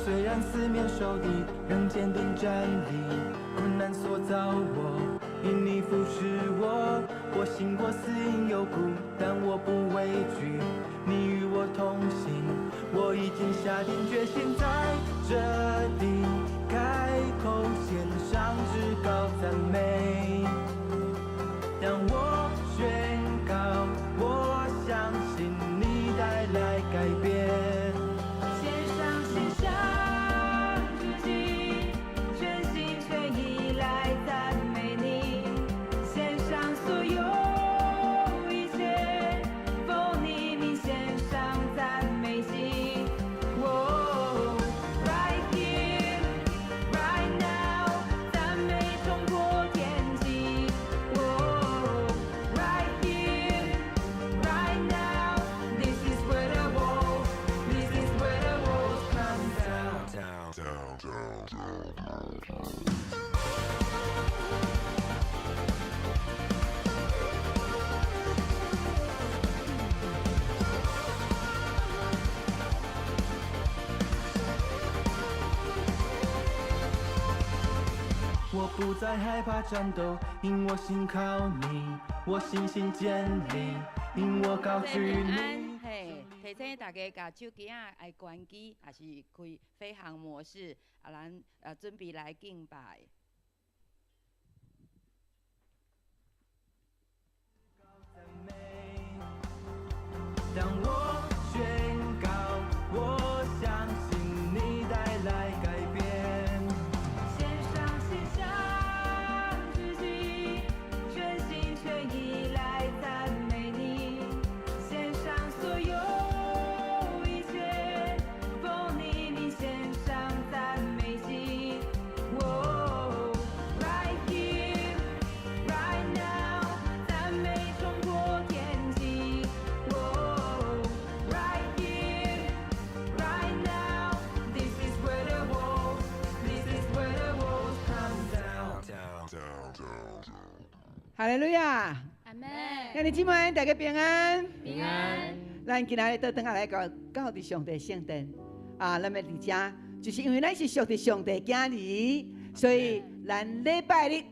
虽然四面受敌，仍坚定站立。困难所造我，因你扶持我。我行过死荫幽谷，但我不畏惧。你与我同行，我已经下定决心，在这里开口献上至高赞美。让我宣告，我相信你带来改变。献上心上自己，全心全意来赞美你，献上所有一切，奉你名献上赞美祭。哦 ，right here, right now，赞美冲破天际。哦 ，right here, right now, this is where the walls, this is where the walls come down. 我不再害怕战斗，因我信靠你，我信心建立，因我高举你。嘿，提醒大家，把手机爱关机，还是开飞行模式，咱准备来敬拜。当我宣告，我相信你带来改变。献上心上自己，全心全意来赞美你，献上所有一切，奉你名献上赞美祭。哦 ，right here, right now，赞美冲破天际。哦 ，right here, right now, this is where the walls, this is where the walls come down. 哈利路亚！阿门。兄弟姊妹，大家平安。平安。咱今仔日倒转下来到伫上帝圣殿啊，咱要伫遮，就是因为咱是属伫上帝囝儿，所以咱礼拜日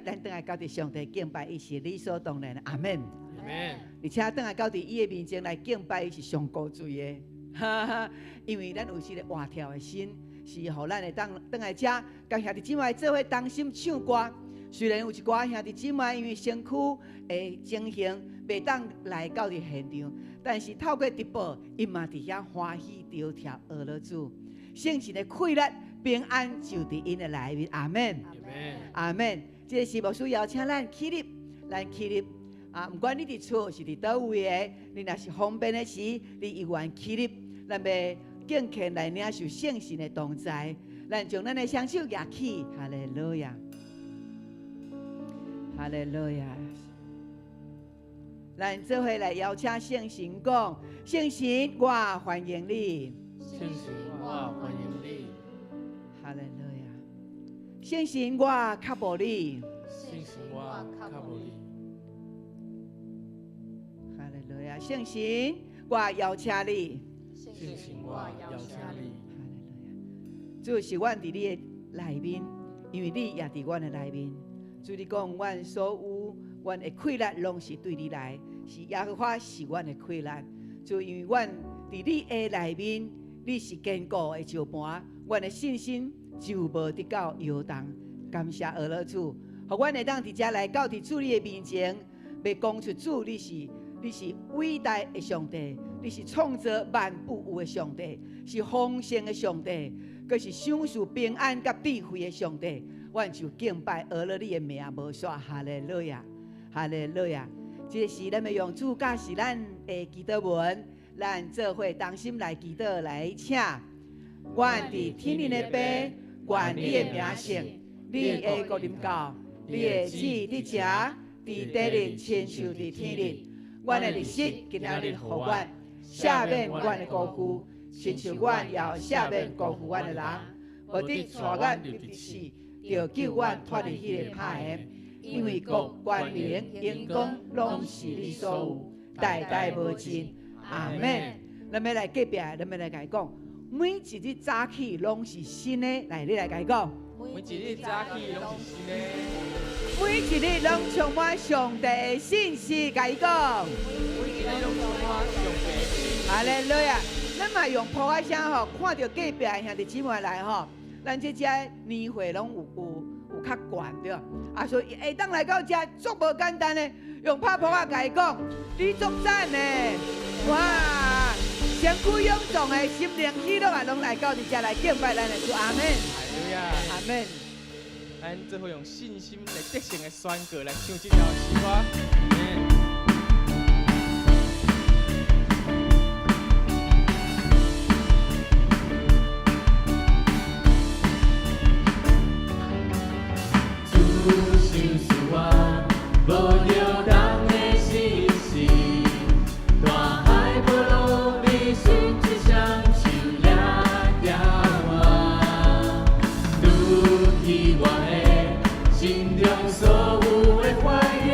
咱倒来到伫上帝敬拜，伊是理所当然的。阿门。阿门。而且倒来到伫伊的面前来敬拜，伊是上高罪的。哈哈，因为咱有时个活跳的心，是互咱会当来遮，甲兄弟姊妹做伙同心唱歌。虽然有一寡兄弟姊妹因为身躯的情形袂当来到伫现场，但是透过直播，伊嘛伫遐欢喜着跳学了主，圣神的快乐平安就伫因的内面。阿门。阿门。这是牧师邀请咱起立，咱起立啊！不管你伫厝是伫倒位的，你若是方便的时，你依然起立，咱要敬虔来领受圣神的同在。咱将咱的双手举起，哈利路亚。哈利路亚！咱做伙来邀请圣神讲：圣神，我欢迎你。圣神，我欢迎你。哈利路亚！圣神，我较无你。圣神，我较无你。哈利路亚！圣神，我邀请你。圣神，我邀请你。哈利路亚！主是阮伫你的内面，因为你也伫阮的内面。主你讲，阮所有，阮的快乐拢是对你来，是耶和华是阮的快乐。主因为阮伫你的内面，你是坚固的石盘，阮的信心就无得到摇动。感谢俄罗主，互阮会当伫遮来到伫主你的面前，要讲出主你是伟大的上帝，你是创造万物有的上帝，是丰盛的上帝，佮是享受平安甲智慧的上帝。阮就敬拜俄罗你的名无煞，哈利路亚，哈利路亚。这是咱要用主教是咱的祈祷文，咱做伙同心来祈祷来请。阮伫天灵的爸，愿你的名圣，你的国临到，你的旨意伫遮，伫地里亲像伫天里。阮的日息今仔日，互阮赦免阮的辜负，亲像阮也赦免辜负阮的人，无得带阮入地死。就救阮脱离迄个歹缘，因为国、权能、荣光，拢是你所有，代代无尽。阿门。咱要来隔壁，咱要来甲伊讲，每一日早起拢是新的。来，你来甲伊讲，每一日早起拢是新的，每一日拢充满上帝的信息，甲伊讲。每一日拢充满上帝的信息。哈利路亚！咱嘛用普仔声吼，看到隔壁的兄弟姊妹来吼，咱这只年岁拢有较悬对，啊，所以会当来到这足无简单的，用拍普仔甲伊讲，你足赞呢！哇，身躯臃肿的心灵喜乐啊，拢来到这只来敬拜咱的主，阿门，哈利路亚，阿门。咱做伙用信心来得胜的宣告来唱这条诗歌。无着当的信息，大海波浪你心只相信了掉我，拄起我的心中所有的怀疑，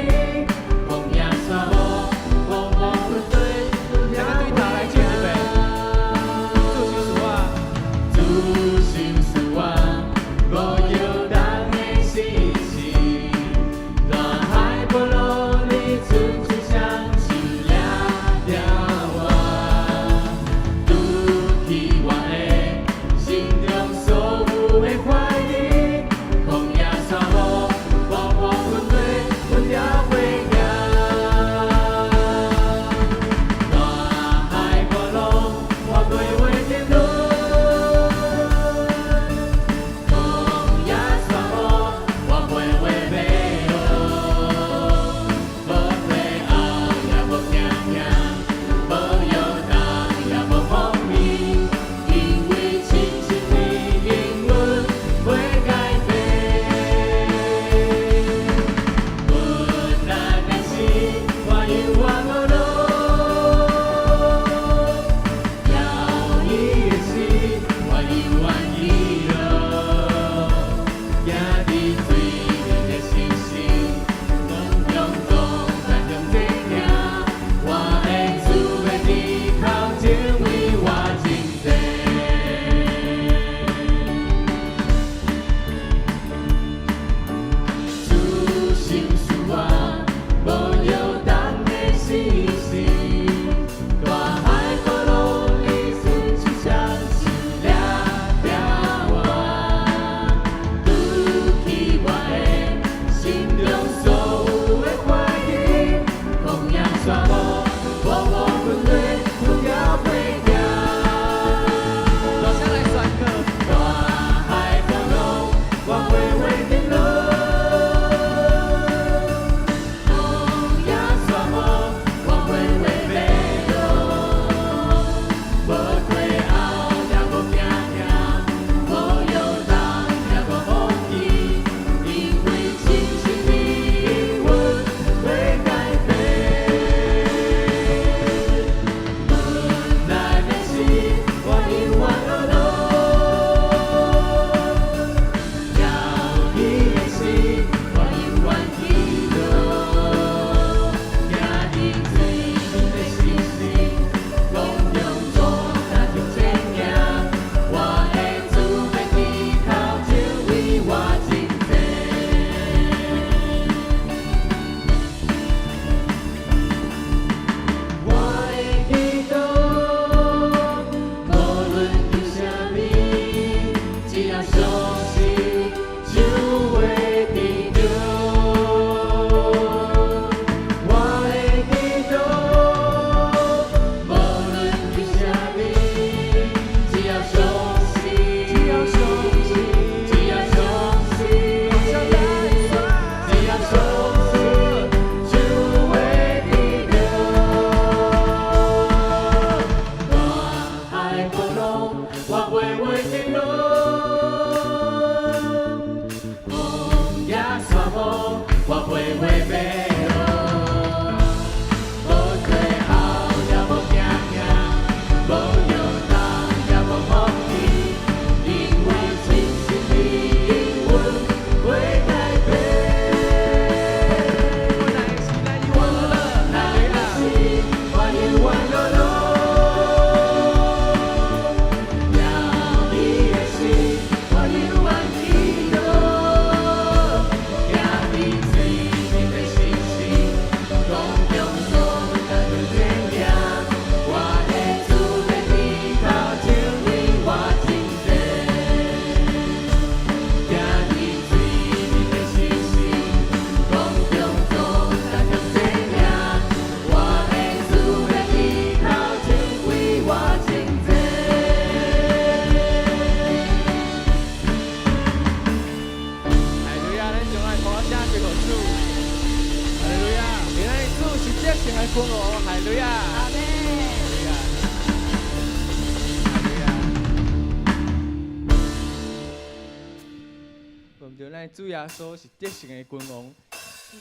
的主耶稣是得胜的君王，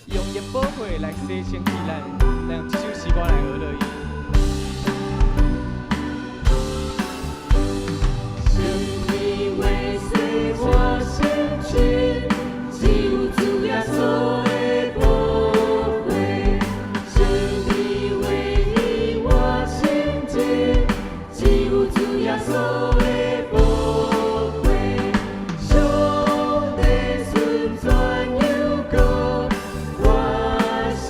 用伊宝血来洗清气咱，咱用这首诗歌来学乐伊。生命尾随我身躯，记录主耶稣的宝血。生命唯一我心志，记录主耶稣的宝血。上帝顺转有过，我心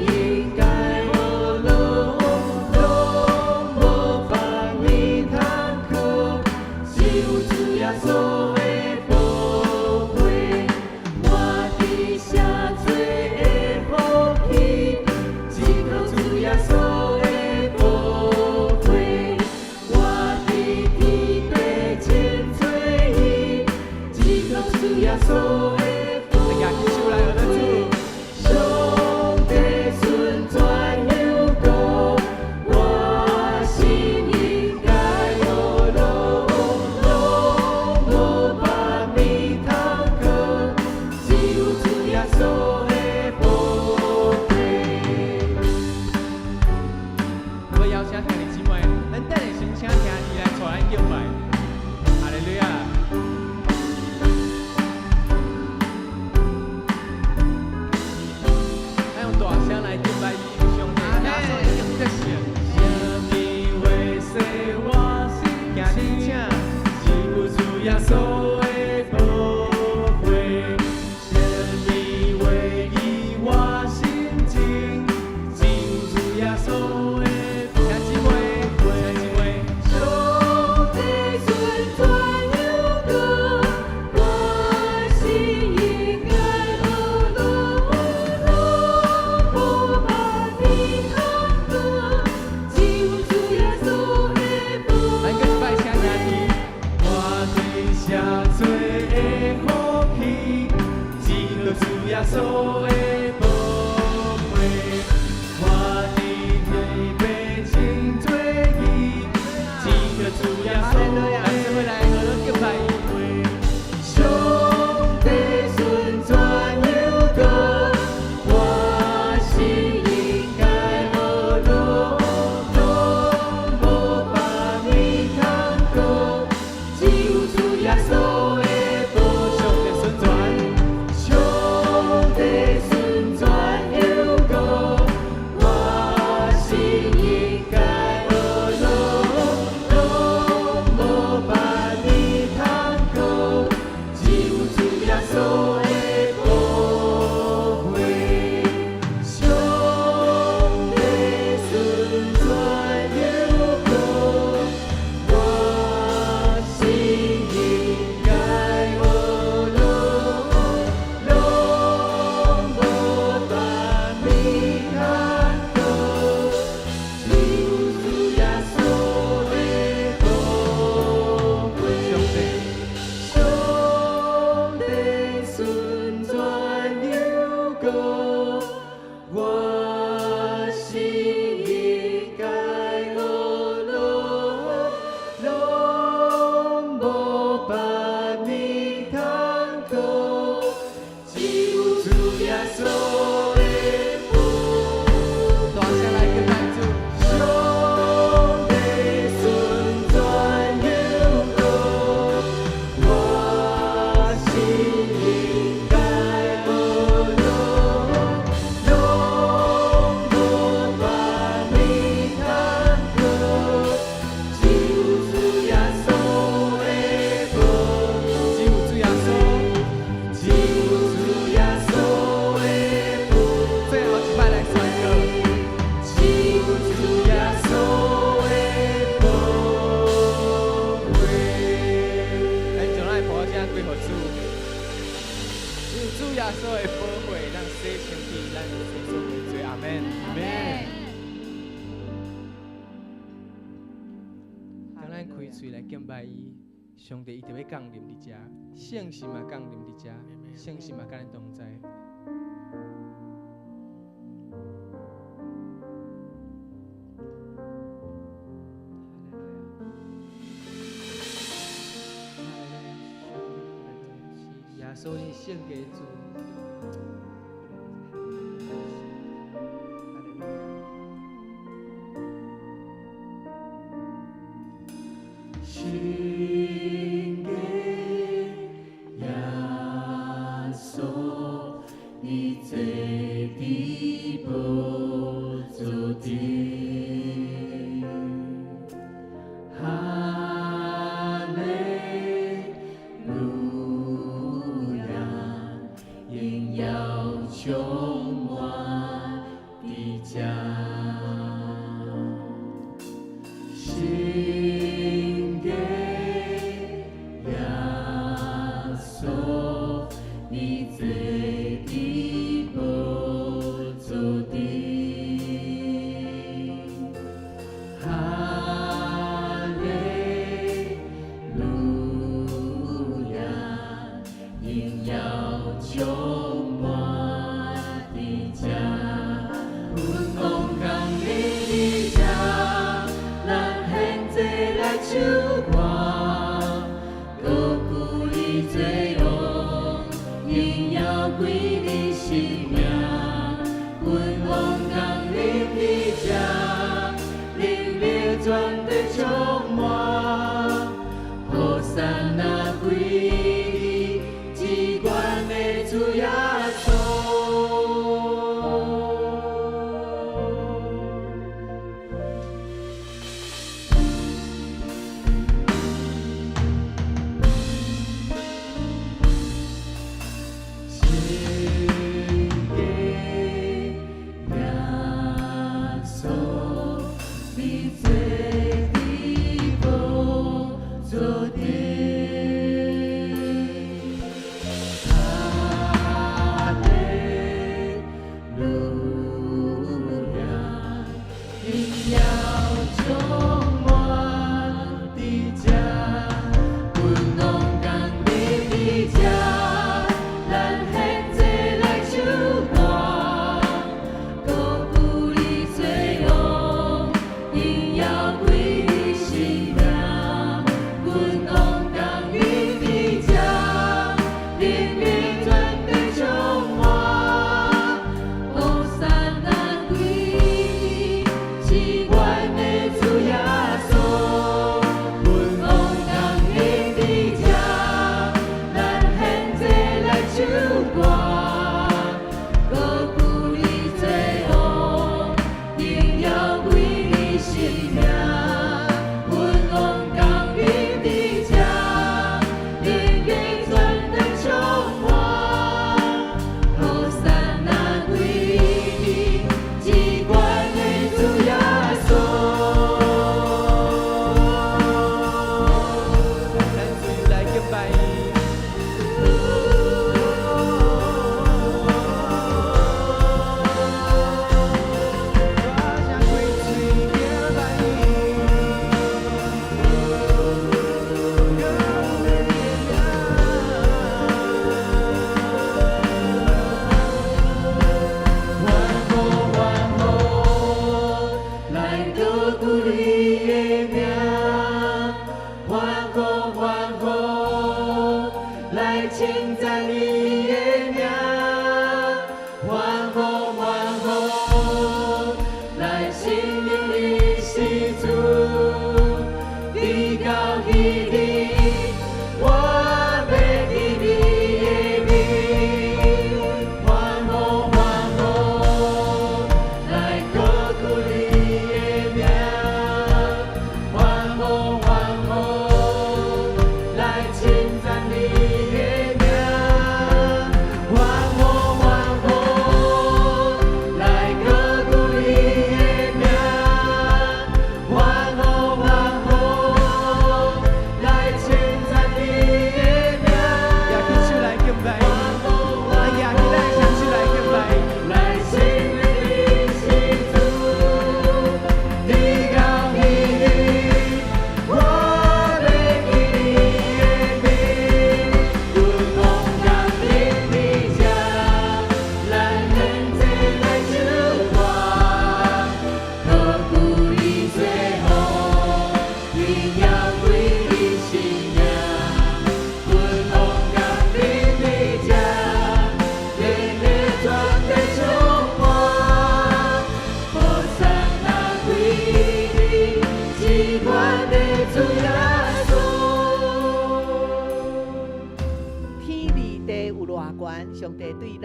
应该无路，拢无法面通过。只有主耶稣的宝血，我伫下罪的福气，只靠主耶稣的宝血，我伫天地千罪孽，只靠主耶稣的宝大家举手来学乐主。上帝顺转有过，我心应该无路，拢无法面通过，只有主耶稣的宝血。我邀请兄弟姊妹，咱等下先请兄弟来带咱敬拜。哈利路亚！咱用大声来敬拜伊，上帝耶稣已经得胜。生命尾随我心兄弟请。只有主耶稣的宝血，生命唯一我心情，只有主耶稣的宝兄弟姊妹，兄弟姊妹，上帝顺转有过，我心应该无路，拢无法面通过，只有主耶稣的宝咱搁一摆请兄弟。我对下罪的福气，只靠主耶稣的宝血。我伫天地清罪孽，只靠主耶稣咱做伙来和咱敬拜伊。上帝顺转有过，我心应该无路，拢无法面通过，只有主耶稣的宝上帝顺转，上帝顺转有过，我心应该无路，拢无法面通过，只有主耶稣的宝血。上帝顺转有过，我心应该无路，拢无法面通过，只有主耶稣的宝血。上帝顺转有过，我心应该无路，拢无法面通过，只有主耶稣的宝大声来敬拜主。上帝顺转有过，我心应该无路，拢无法面通过，只有主耶稣的宝，只有主耶稣。只有主耶稣的宝。最后一摆来宣告。只有主耶稣的宝血。咱将咱的宝剑归互主。只有主耶稣的宝血，咱洗清气，咱生所有罪。阿门。阿门。当咱开嘴来敬拜伊，上帝伊就要降临伫遮，圣神嘛降临伫遮，圣神嘛甲咱同在。所是献给主。献给耶稣，你最的宝座顶，哈利路亚，荣耀充满的家。献给耶稣，你最的宝座顶，哈利路亚，荣耀充满的家，阮往江里的家。咱现在来唱歌，高举你最王，荣耀归你性命。阮往江临你家，灵力全地充满，好山那归你，至高的主耶稣。耶稣，你最的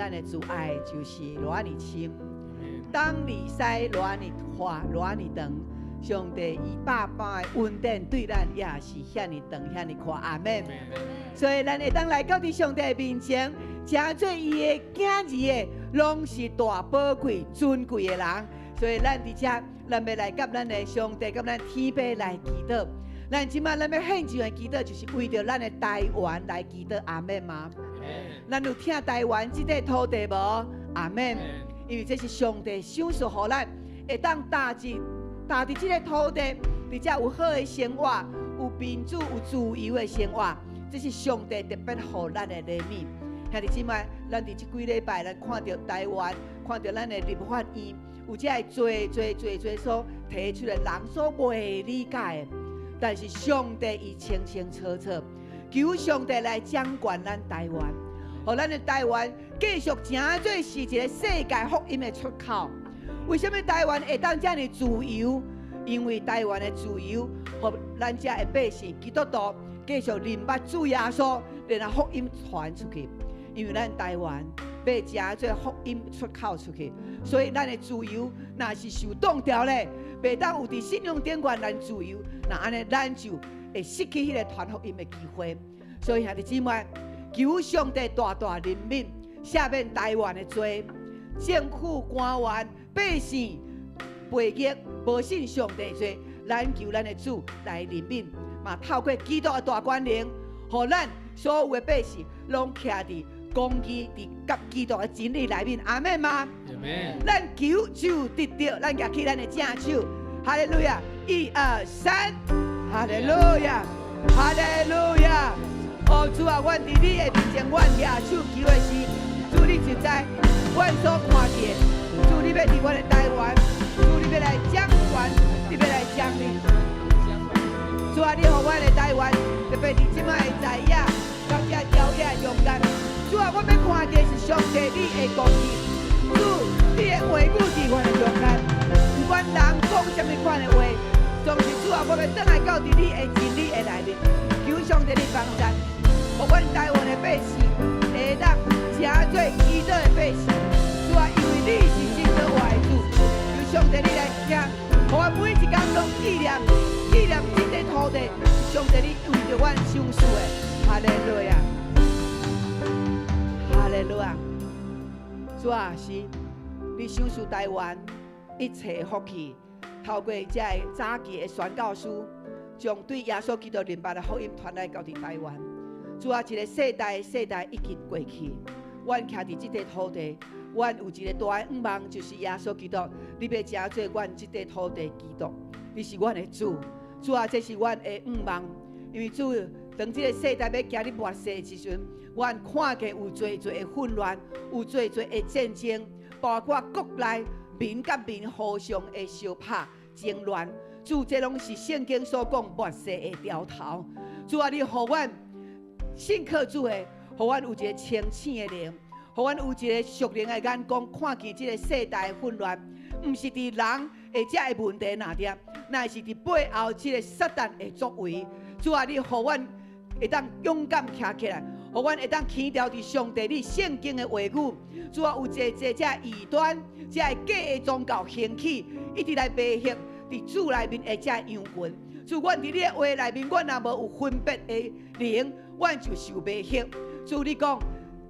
咱的主爱就是偌尔深，当离西偌尔宽，偌尔长。上帝以百般的恩典对咱也是遐尔长，遐尔宽。阿门。所以咱会当来到伫上帝的面前，诚做伊的囝儿的，拢是大宝贵、尊贵的人。所以咱伫遮，咱要来甲咱的上帝、甲咱天父来祈祷。咱即摆咱要献上的祈祷，就是为着咱的台湾来祈祷。阿门吗？咱有听台湾这块土地无？阿门。因为这是上帝赏赐予咱，会当搭伫这个土地，伫遮有好的生活，有民主、有自由的生活，这是上帝特别予咱的礼物。兄弟姊妹，咱伫这几礼拜，咱看到台湾，看到咱的立法院，有这侪所提出来，人所袂理解的，但是上帝伊清清楚楚，求上帝来掌管咱台湾，予咱的台湾继续诚做是一个世界福音的出口。为什么台湾会当这样自由？因为台湾的自由，予咱遮的百姓基督徒继续认捌主耶稣，然后福音传出去。因为咱台湾要诚做福音出口出去，所以咱的自由若是受冻掉咧，袂当有伫信用顶悬咱自由，那安尼咱就会失去迄个传福音的机会。所以兄弟姊妹，求上帝大大怜悯赦免台湾的罪，政府官员。百姓背逆无信上帝罪，咱求咱的主来怜悯，嘛透过基督的大权能，互咱所有的百姓拢徛伫公义伫甲基督的真理内面。阿门吗？阿门。咱求就得到，咱举起咱的正手，哈利路亚！1、2、3，哈利路亚，哈利路亚！哦，主啊，阮伫你的面前，阮举手求的是，主你就知，阮所看见。主，你要伫我的台湾，主，你要来掌权，你要来掌理。主啊，你予我的台湾，特别伫即摆的在野，到这朝野中间。主啊，我要看见是上帝你的公义，主，你的话语伫我的中间。不管人讲什么款的话，总是主啊，我要转来到伫你的真理的内面，求上帝的帮助，予阮台湾的百姓会当诚做基督的百姓。主啊，因为你是真可活的主，求上帝你来听，互我每一天拢纪念这块土地，上帝你为着阮赏赐的，哈利路亚，哈利路亚。主啊，是你赏赐台湾一切的福气，透过这早期的宣教师，将对耶稣基督认捌的福音传来到伫台湾。主啊，一个世代已经过去，阮徛伫这块土地。阮有一个大的愿望，就是耶稣基督，你要诚做阮这块土地基督，你是阮的主。主啊，这是阮的愿望，因为主当这个世代要行入末世的时阵，阮看见有侪的混乱，有侪的战争，包括国内民甲民互相的相拍争乱。主，这拢是圣经所讲末世的苗头。主啊，你予阮信靠主的，予阮有一个清醒的灵。互阮有一个属灵的眼光，看见这个世代的混乱，毋是伫人的这个问题哪点，乃是伫背后这个撒旦的作为。主啊，你互阮会当勇敢徛起来，互阮会当牵调伫上帝你圣经的话语。主啊，有这异端、这假的宗教兴起，一直来背逆伫主内面的这样群。主，阮伫你的话内面，阮若无有分别的灵，阮就受背逆。主，你讲。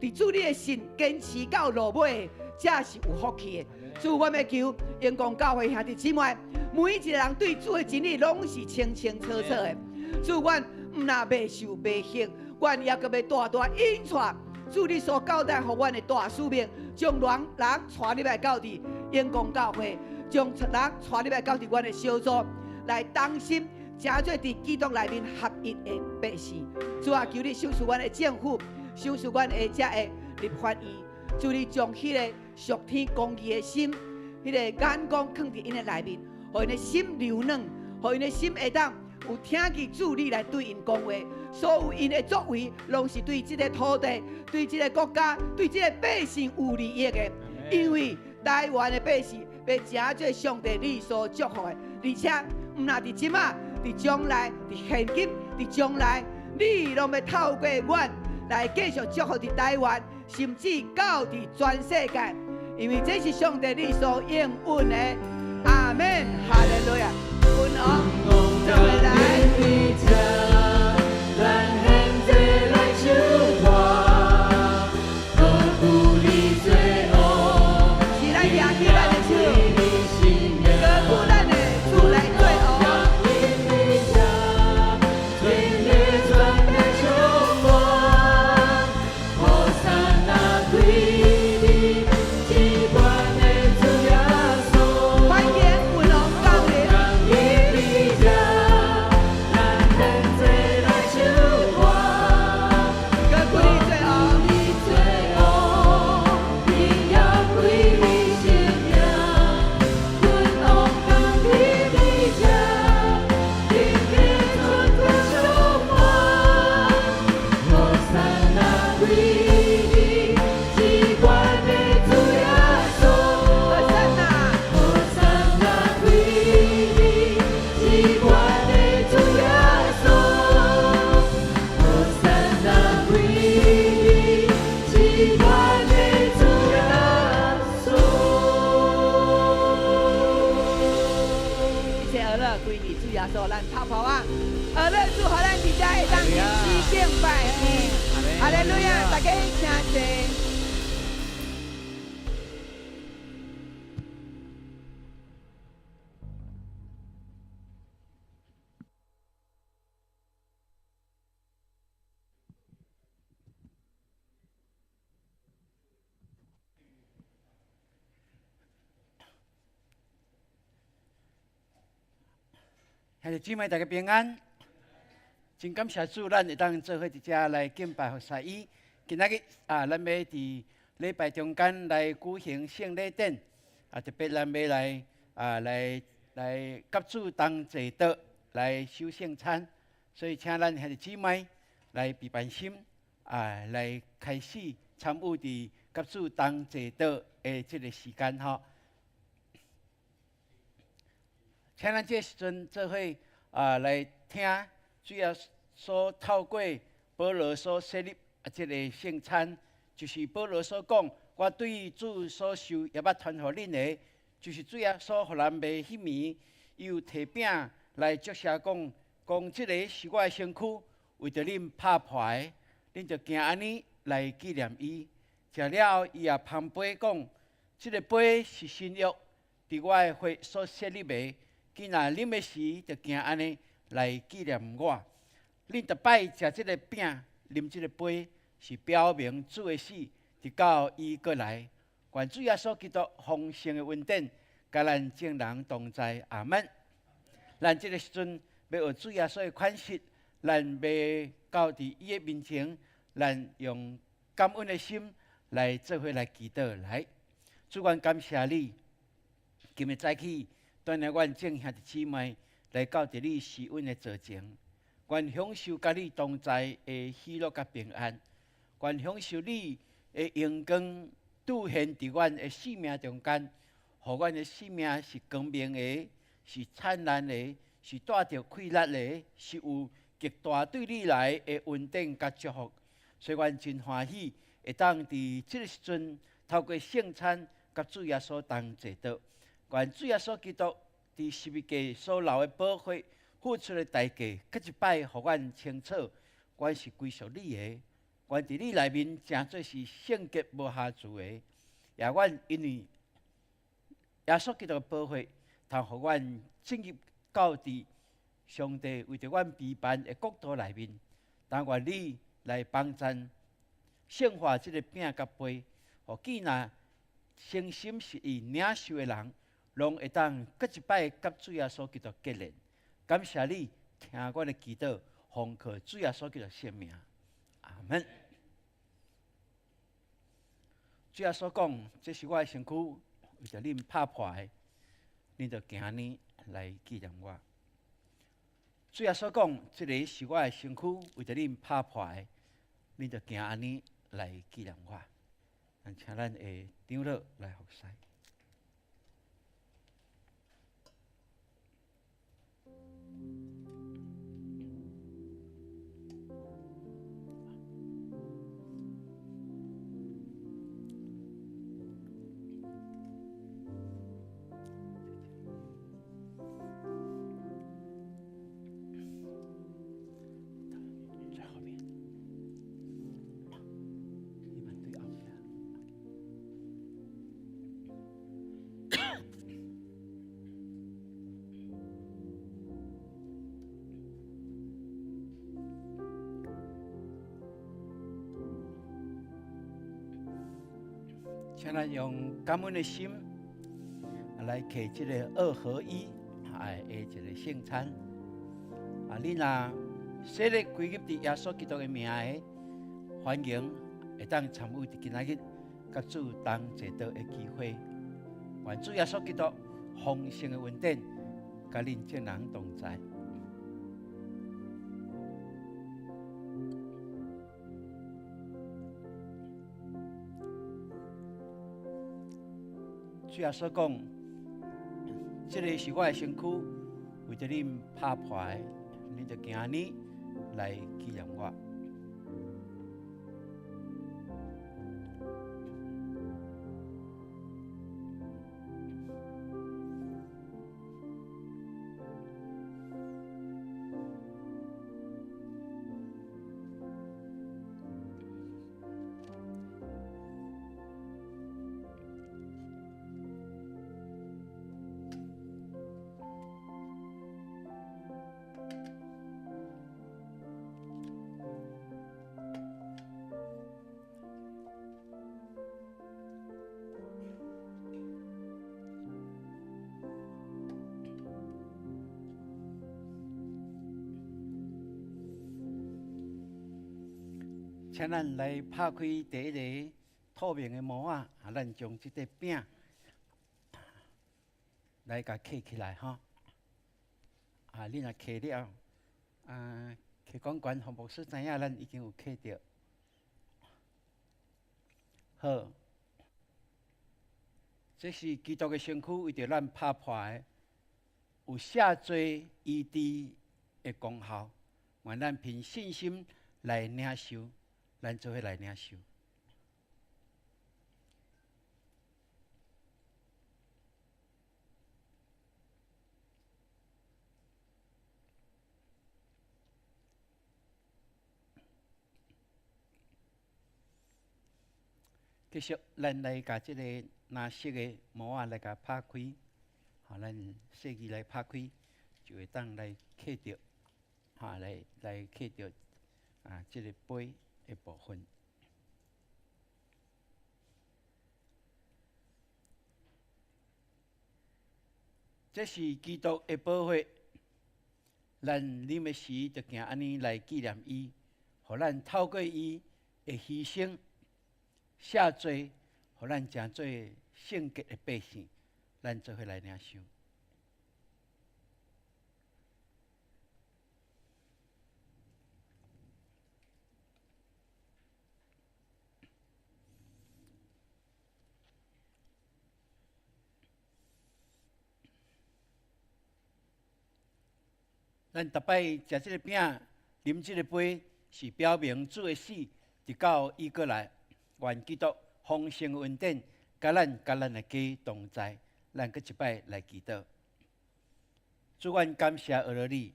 伫主你的信坚持到落尾，才是有福气的。主，我要求阳光教会兄弟姊妹，每一个人对主的真理拢是清清楚楚的。主，阮毋若袂受背逆，阮也阁要大大引出主你所交代予阮的大使命，将人带入来到伫阳光教会，将人带入来到伫阮的小组，来当心诚做伫基督内面合一的百姓。主啊，求你赏赐阮的政府。赏赐阮的这个立法院，主你将迄个属天公义的心，迄个眼光放伫因的内面，互因的心柔软，互因的心会当有听见主你来对因讲话。所有因的作为，拢是对这个土地、对这个国家、对这个百姓有利益的。因为台湾的百姓要诚做上帝你所祝福的，而且毋若伫即马，伫将来，伫现今，伫将来，你拢要透过阮。来继续祝福伫台湾，甚至到伫全世界，因为这是上帝你所应允的。阿门，哈利路亚，君王，就会来。哈利路亚，大家请坐。兄弟姊妹，大家平安。真感谢主，咱会当做伙伫遮来敬拜服侍伊。今仔日咱要伫礼拜中间来举行圣礼典，特别咱要来甲主同坐桌来守圣餐，所以请咱兄弟姊妹来备办心，来开始参与伫甲主同坐桌的这个时间吼。请咱这时阵做伙来听。主要所透过保罗所设立这个圣餐，就是保罗所讲，我对主所受也捌传互恁的，就是主要所互咱袂迄暝，伊有摕饼来祝谢讲这个是我的身躯，为着恁拍破的，恁就行安尼来纪念伊。食了后，伊也旁杯讲，这个杯是新约，伫我的血所设立的，既然啉的时，就行安尼。来纪念我，恁逐摆食即个饼、啉即个杯，是表明主的死，直到伊过来。愿主耶稣基督丰盛的恩典，甲咱众人同在。阿门。咱即个时阵要学主耶稣的款式，咱要到伫伊的面前，咱用感恩的心来做伙来祈祷。来，主，愿感谢你，今日早起锻炼阮众兄弟姊妹。来到伫你施恩的座前，愿享受甲你同在的喜乐甲平安，愿享受你的阳光凸现伫阮的生命中间，互阮的生命是光明的，是灿烂的，是带着快乐的，是有极大对你来的恩典甲祝福。所以，阮真欢喜会当伫即个时阵透过圣餐甲主耶稣同坐桌，愿主耶稣基督。伫十字架所流的宝血，付出的代价，搁一摆，互阮清楚，阮是归属你的，阮伫你内面，诚做是圣洁无瑕疵的。也阮因为耶稣基督的宝血，通互阮进入到伫上帝为着阮备办的国度内面。但愿你来帮助圣化即个饼甲杯，互既然诚心实意领受的人。拢会当搁一摆甲主耶稣基督结连，感谢你听阮的祈祷，奉靠主耶稣基督圣名，阿门。主耶稣讲，这是我的身躯，为着恁拍破的，恁就行安尼来纪念我。主耶稣讲，这个是我的身躯，为着恁拍破的，恁就行安尼来纪念我。请咱的长老来服侍。请咱用感恩的心来摕这个二合一的一个圣餐。你若设立归入伫耶稣基督的名的，欢迎会当参与伫今仔日甲主同坐道的机会。愿主耶稣基督丰盛的恩典，甲恁众人同在。主耶稣讲，这个是我的身躯，为着恁拍破的，恁就今日来纪念我。请咱来拍开第一个透明的膜啊！咱将这个饼来甲刻起来哈。你若刻了，刻管管，互牧师知影，咱已经有刻着。好，这是基督的身躯，为着咱拍破的，有赦罪医治的功效。愿咱凭信心来领受。咱做伙来领受。继续，咱来甲这个蓝色的膜啊来甲拍开，咱设计来拍开，就会当来刻着，来刻着这个杯的部分。这是基督的宝血，咱啉的时就行安尼来纪念伊，互咱透过伊的牺牲、赦罪，互咱成做圣洁的百姓，咱做伙来领受。咱逐摆食这个饼、啉这个杯，是表明主的死，直到伊过来。愿基督丰盛的恩典，甲咱的家同在。咱搁一摆来祈祷。主，阮感谢俄罗你，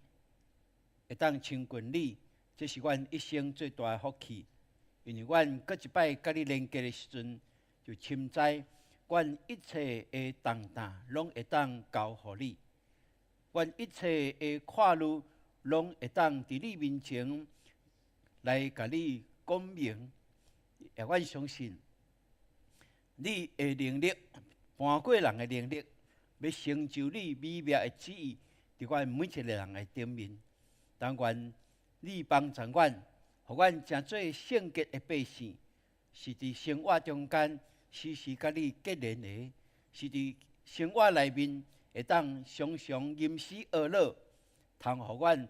会当亲近你，这是阮一生最大的福气。因为阮搁一摆甲你连接的时阵，就深知阮一切的重担拢会当交互你。阮一切的跨路，拢会当伫你面前来甲你讲明。也阮相信，你的能力，盘过人的能力，要成就你美妙的旨意，伫阮每一个人的顶面。但愿你帮助阮，互阮成做圣洁的百姓，是伫生活中间时时甲你结连的，是伫生活内面。会当常常吟诗而乐，通互阮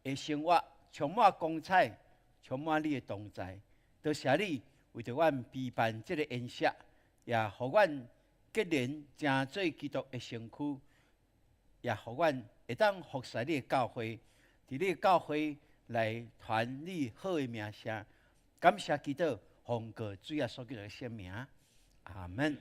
的生活充满光彩，充满你的同在。多谢你为着阮陪伴这个恩赦，也互阮结连成做基督的身躯，也互阮会当服侍你的教会，伫你的教会来传你好的名声。感谢基督，奉告主耶稣基督的圣名，阿门。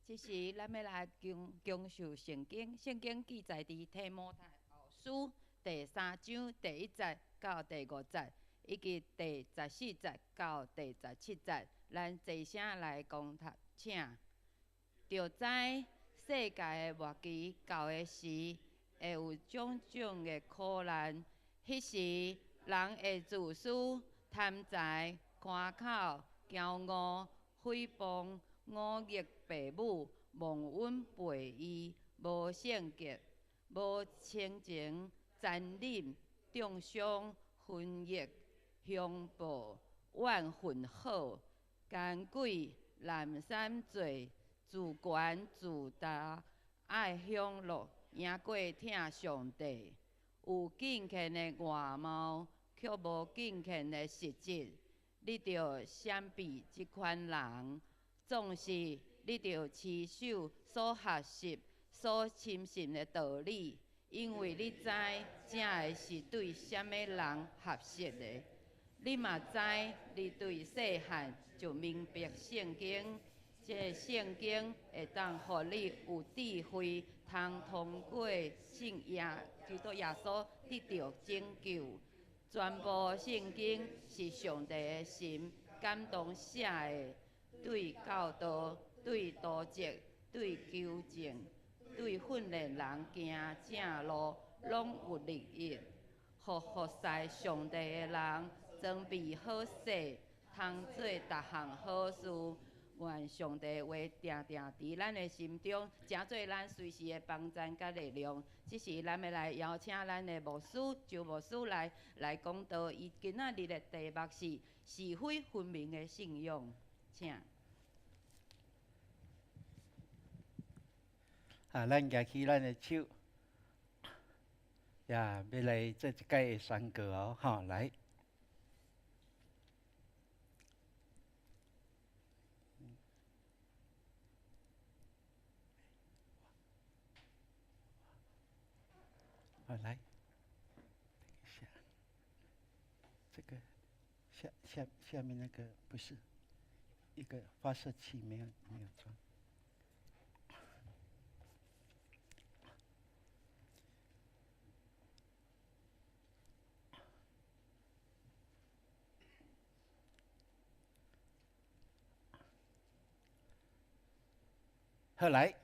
这时，咱要来讲授圣经。圣经记载伫提摩太后书第3章第1节到第5节，以及第14节到第17节，咱齐声来共读，请。着知世界的末期到的时，会有种种的苦难。迄时，人会自私、贪财、夸口、骄傲、诽谤、忤逆父母、忘恩背义、无圣洁、无亲情、残忍、中伤、分役、凶暴、怨恨好、奸鬼、滥散罪、自权自大、爱享乐，赢过疼上帝。有敬虔的外貌，却无敬虔的实质。你着闪避即款人，总是你着持守所学习、所深信的道理，因为你知正的是对什么人合适的。你嘛知，你对细汉就明白圣经，这圣经会当互你有智慧，通通过信基督耶稣得到拯救。全部圣经是上帝的心感动写的，对教导、对督责、对纠正、对训练人行正路，拢有利益。互服侍上帝的人，装备好势，通做逐项好事。愿上帝话定定伫咱的心中，成做咱随时的帮助甲力量。这是咱要来邀请咱的牧师周牧师来讲道。伊今仔日的题目是是非分明的信仰，请。咱举起咱的手，要来做一届的宣告哦，吼，来。来，这个下面那个不是一个发射器没有装。好，来。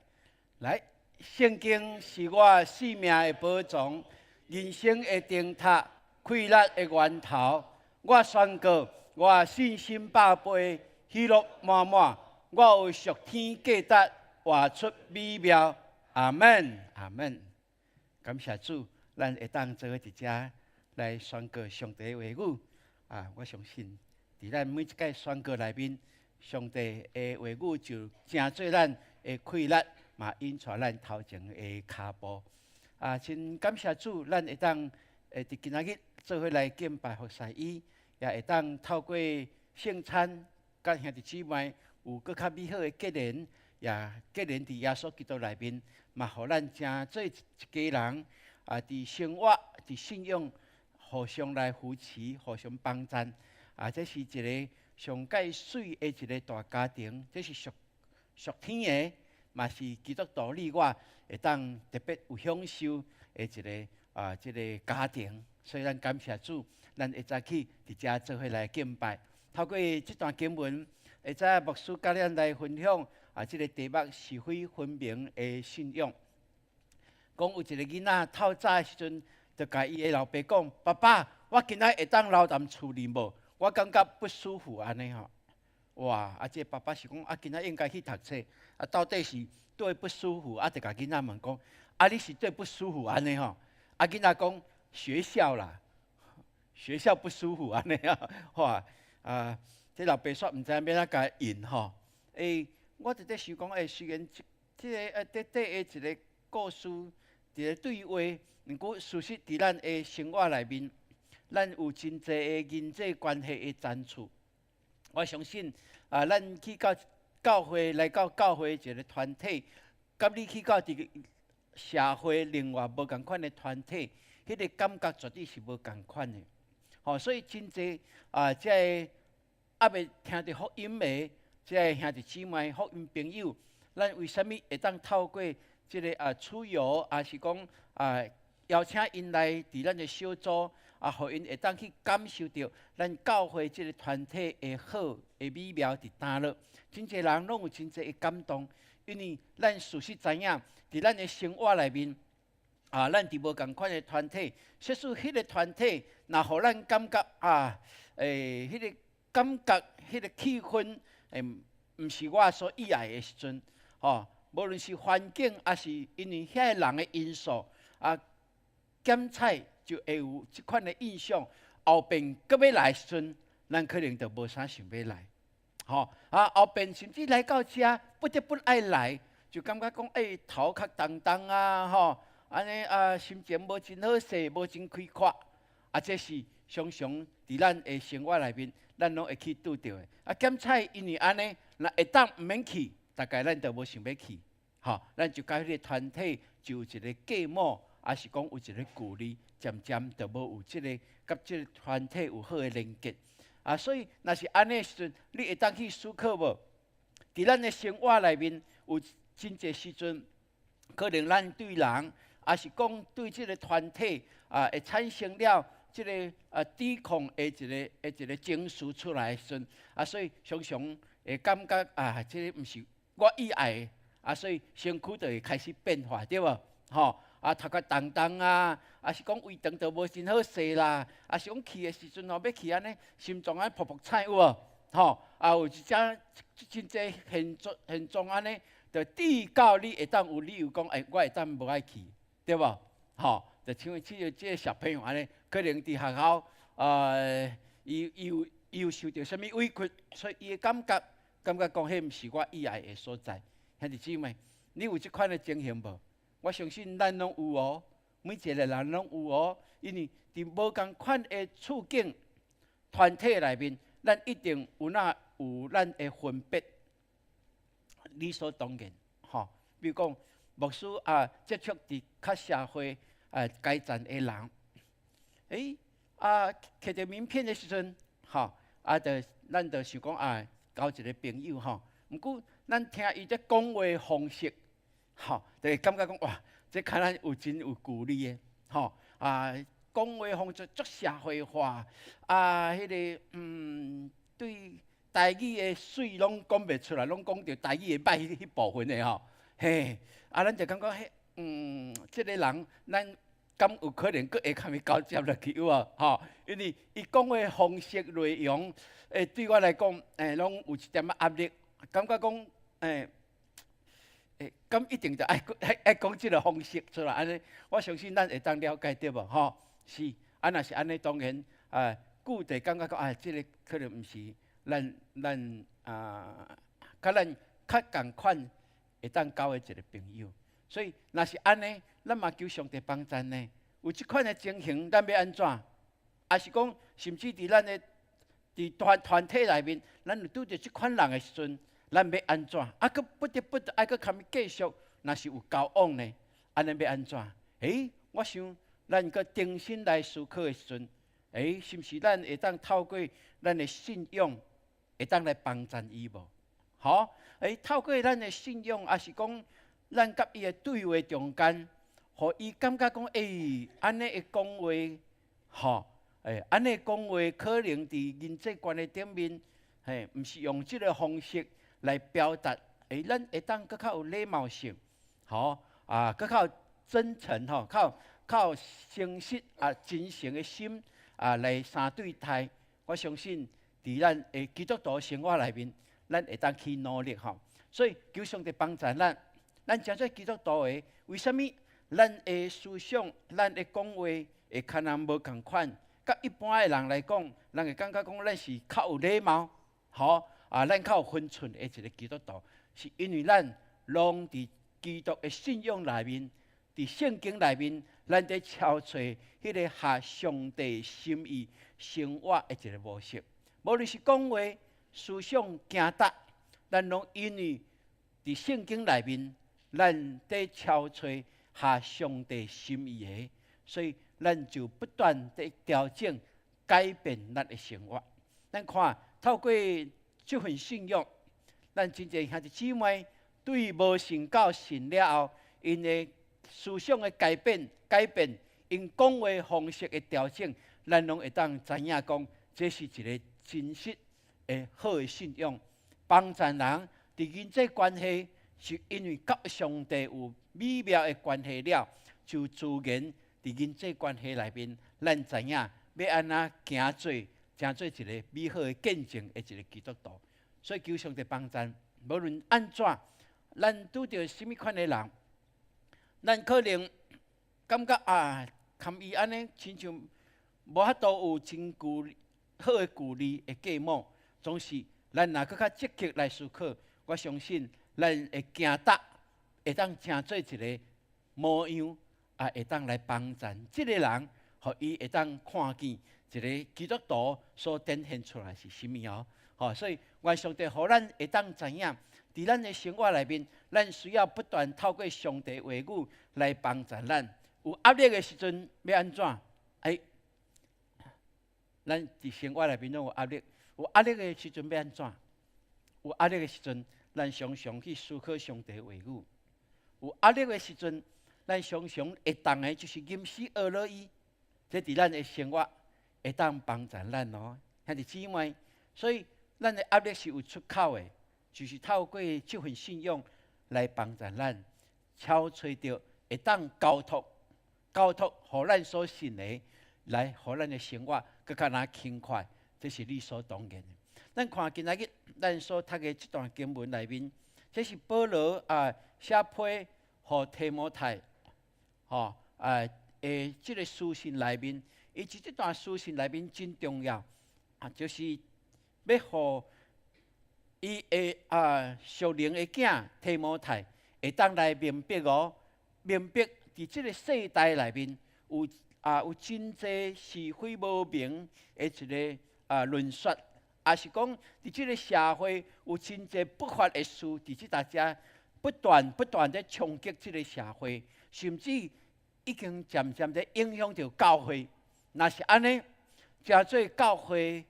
圣经是我生命的宝藏，人生的灯塔，快乐的源头。我宣告，我信心百倍，喜乐满满。我有属天价值，活出美妙。阿门，阿门。感谢主，咱会当做伙伫遮来宣告上帝的话语。我相信，伫咱每一届宣告内面，上帝的话语就成做咱的快乐。嘛，引带咱头前的脚步。真感谢主，咱会当伫今仔日做伙来敬拜服侍伊，也会当透过圣餐，甲兄弟姊妹有更较美好的结连，也结连伫耶稣基督内面，嘛，互咱正做一家人。伫生活、伫信仰，互相来扶持，互相帮衬。这是一个上界水的一个大家庭，这是属天的。嘛是基督徒你我会当特别有享受的一个这个家庭，所以咱感谢主，咱会早起伫遮做伙来敬拜。透过这段经文，会知牧师甲咱来分享这个题目是非分明的信仰。讲有一个囡仔透早的时阵，就甲伊的老爸讲：“爸爸，我今仔会当留踮厝里无？我感觉不舒服安尼吼。”哇！这爸爸是讲今仔应该去读册，到底是对不舒服？就甲囡仔问讲：你是对不舒服安尼吼？囡仔讲学校啦，学校不舒服安尼啊！哇！这老爸煞毋知要怎甲应吼？我伫咧想讲，虽然这个短的一个故事，一个对话，毋过事实伫咱的生活内面，咱有真济的人际关系的难处。我相信咱去到教会，来到教会一个团体，甲你去到一个社会另外无共款的团体，迄个感觉绝对是无共款的。所以真济这未听到福音的，这兄弟姊妹、福音朋友，咱为什么会当透过这个出游，是讲邀请因来伫咱的小组互因会当去感受到咱教会即个团体的好的美妙伫哪落。真侪人拢有真侪的感动，因为咱事实知影，伫咱的生活内面，咱伫无共款的团体，即使迄个团体，若互咱感觉迄个感觉，迄个气氛，毋是我所喜爱的时阵，无论是环境，还是因为遐个人的因素，检采就会有即款的印象。后边搁要来时阵，咱可能就无啥想要来。后边甚至来到遮，不得不爱来，就感觉讲，头壳重重啊，安尼心情无真好势，无真开阔。这是常常伫咱的生活内面，咱拢会去拄到的。检采因为安尼，若会当毋免去，大概咱就无想要去。咱就甲迄个团体就有一个芥末，还是讲有一个距离，渐渐就无有即个甲即个团体有好的连结。所以若是安尼时阵，你会当去思考无？伫咱的生活内面，有真侪时阵，可能咱对人，还是讲对即个团体会产生了即个抵抗的一个情绪出来的时阵，所以常常会感觉即个毋是我喜爱的，所以身躯就会开始变化，对无？头壳重重还是讲胃肠就无真好势啦，还是讲去的时阵要去安尼，心脏安噗噗踩有无？有一只真侪现状安尼，就抵到你会当有理由讲，我会当无爱去，对无？就像即个小朋友安尼，可能伫学校伊有受到什物委屈，所以伊的感觉讲，迄毋是我喜爱的所在。兄弟姊妹，你有即款的情形无？我相信咱拢有哦，每一个人拢有哦。因为伫无共款的处境、团体内面，咱一定有咱的分别，理所当然。比如讲，牧师接触伫较社会阶层的人，摕着名片的时阵，咱就想讲交一个朋友毋过咱听伊在讲话方式。就会感觉讲哇，这看咱有真有距离的，讲话方式足社会化，迄个对台语的水拢讲袂出来，拢讲着台语的歹迄部分的咱就感觉这个人咱敢有可能佫会较交接落去有无？因为伊讲话方式内容，对我来讲，拢有一点压力，感觉讲咁一定就爱讲即个方式出来，安尼我相信咱会当了解对无？是，若是安尼，当然久地感觉讲即个可能毋是咱甲咱较共款会当交的一个朋友。所以若是安尼，咱嘛求上帝帮助呢。有即款的情形，咱要安怎？还是讲，甚至伫咱的团体内面，咱有拄着即款人的时阵？咱要安怎？佫不得不爱佫堪继续，若是有交往呢？安尼要安怎？我想咱佫重新来思考的时阵，是毋是咱会当透过咱的信仰，会当来帮助伊无？透过咱的信仰，还是讲咱甲伊的对话中间，互伊感觉讲，安尼的讲话，安尼讲话可能伫人际关系顶面，毋是用即个方式。来表达，咱会当佫较有礼貌性，佫较真诚较有诚实真诚的心来相对待。我相信伫咱的基督徒生活内面，咱会当去努力所以求上帝帮助咱真做基督徒的，为什么咱的思想、咱的讲话会可能无共款？甲一般的人来讲，人会感觉讲咱是较有礼貌，咱较有分寸的一个基督徒，是因为咱拢伫基督的信仰内面，伫圣经内面，咱在找找迄个合上帝心意生活的一个模式。无论是讲话、思想、行达，咱拢因为伫圣经内面，咱在找找合上帝心意的，所以咱就不断地调整、改变咱的生活。咱看透过这份信仰，咱真侪兄弟姊妹对无信到信了后，因的思想的改变，因讲话方式的调整，咱拢会当知影讲，这是一个真实的好的信仰。帮助人伫人际关系，是因为甲上帝有美妙的关系了，就自然伫人际关系内面，咱知影要安怎行做，成做一个美好的见证的一个基督徒。所以求上帝帮助，无论安怎，咱拄着什么款的人，咱可能感觉含伊安尼，亲像无法度有真好的距离的隔膜，总是咱若搁较积极来思考，我相信咱会行达，会当成做一个模样，会当来帮助即个人，互伊会当看见一个基督徒所展现出来是甚物哦。所以愿上帝互咱会当知影，伫咱的生活内面，咱需要不断透过上帝话语来帮助咱。有压力的时阵要安怎？咱伫生活内面拢有压力，有压力的时阵要安怎？有压力的时阵，咱常常去思考上帝话语。有压力的时阵，咱常常会当的就是吟诗学乐伊，这伫咱的生活会当帮助咱哦，兄弟姊妹。所以咱的压力是有出口的，就是透过这份信仰来帮助咱，超找到会当交托，互咱所信的，来互咱的生活更加轻快，这是理所当然的。咱看今仔日咱所读的这段经文内面，这是保罗写批互提摩太，这个书信内面，以及这段书信内面真重要，就是要互伊的属灵的囝提摩太会当来明白哦，明白伫这个世代内面有真济是非无明的一个论说。也是讲，伫即个社会有真济不法的事，伫即大家不断地冲击即个社会，甚至已经渐渐地影响到教会。若是安尼，诚做教会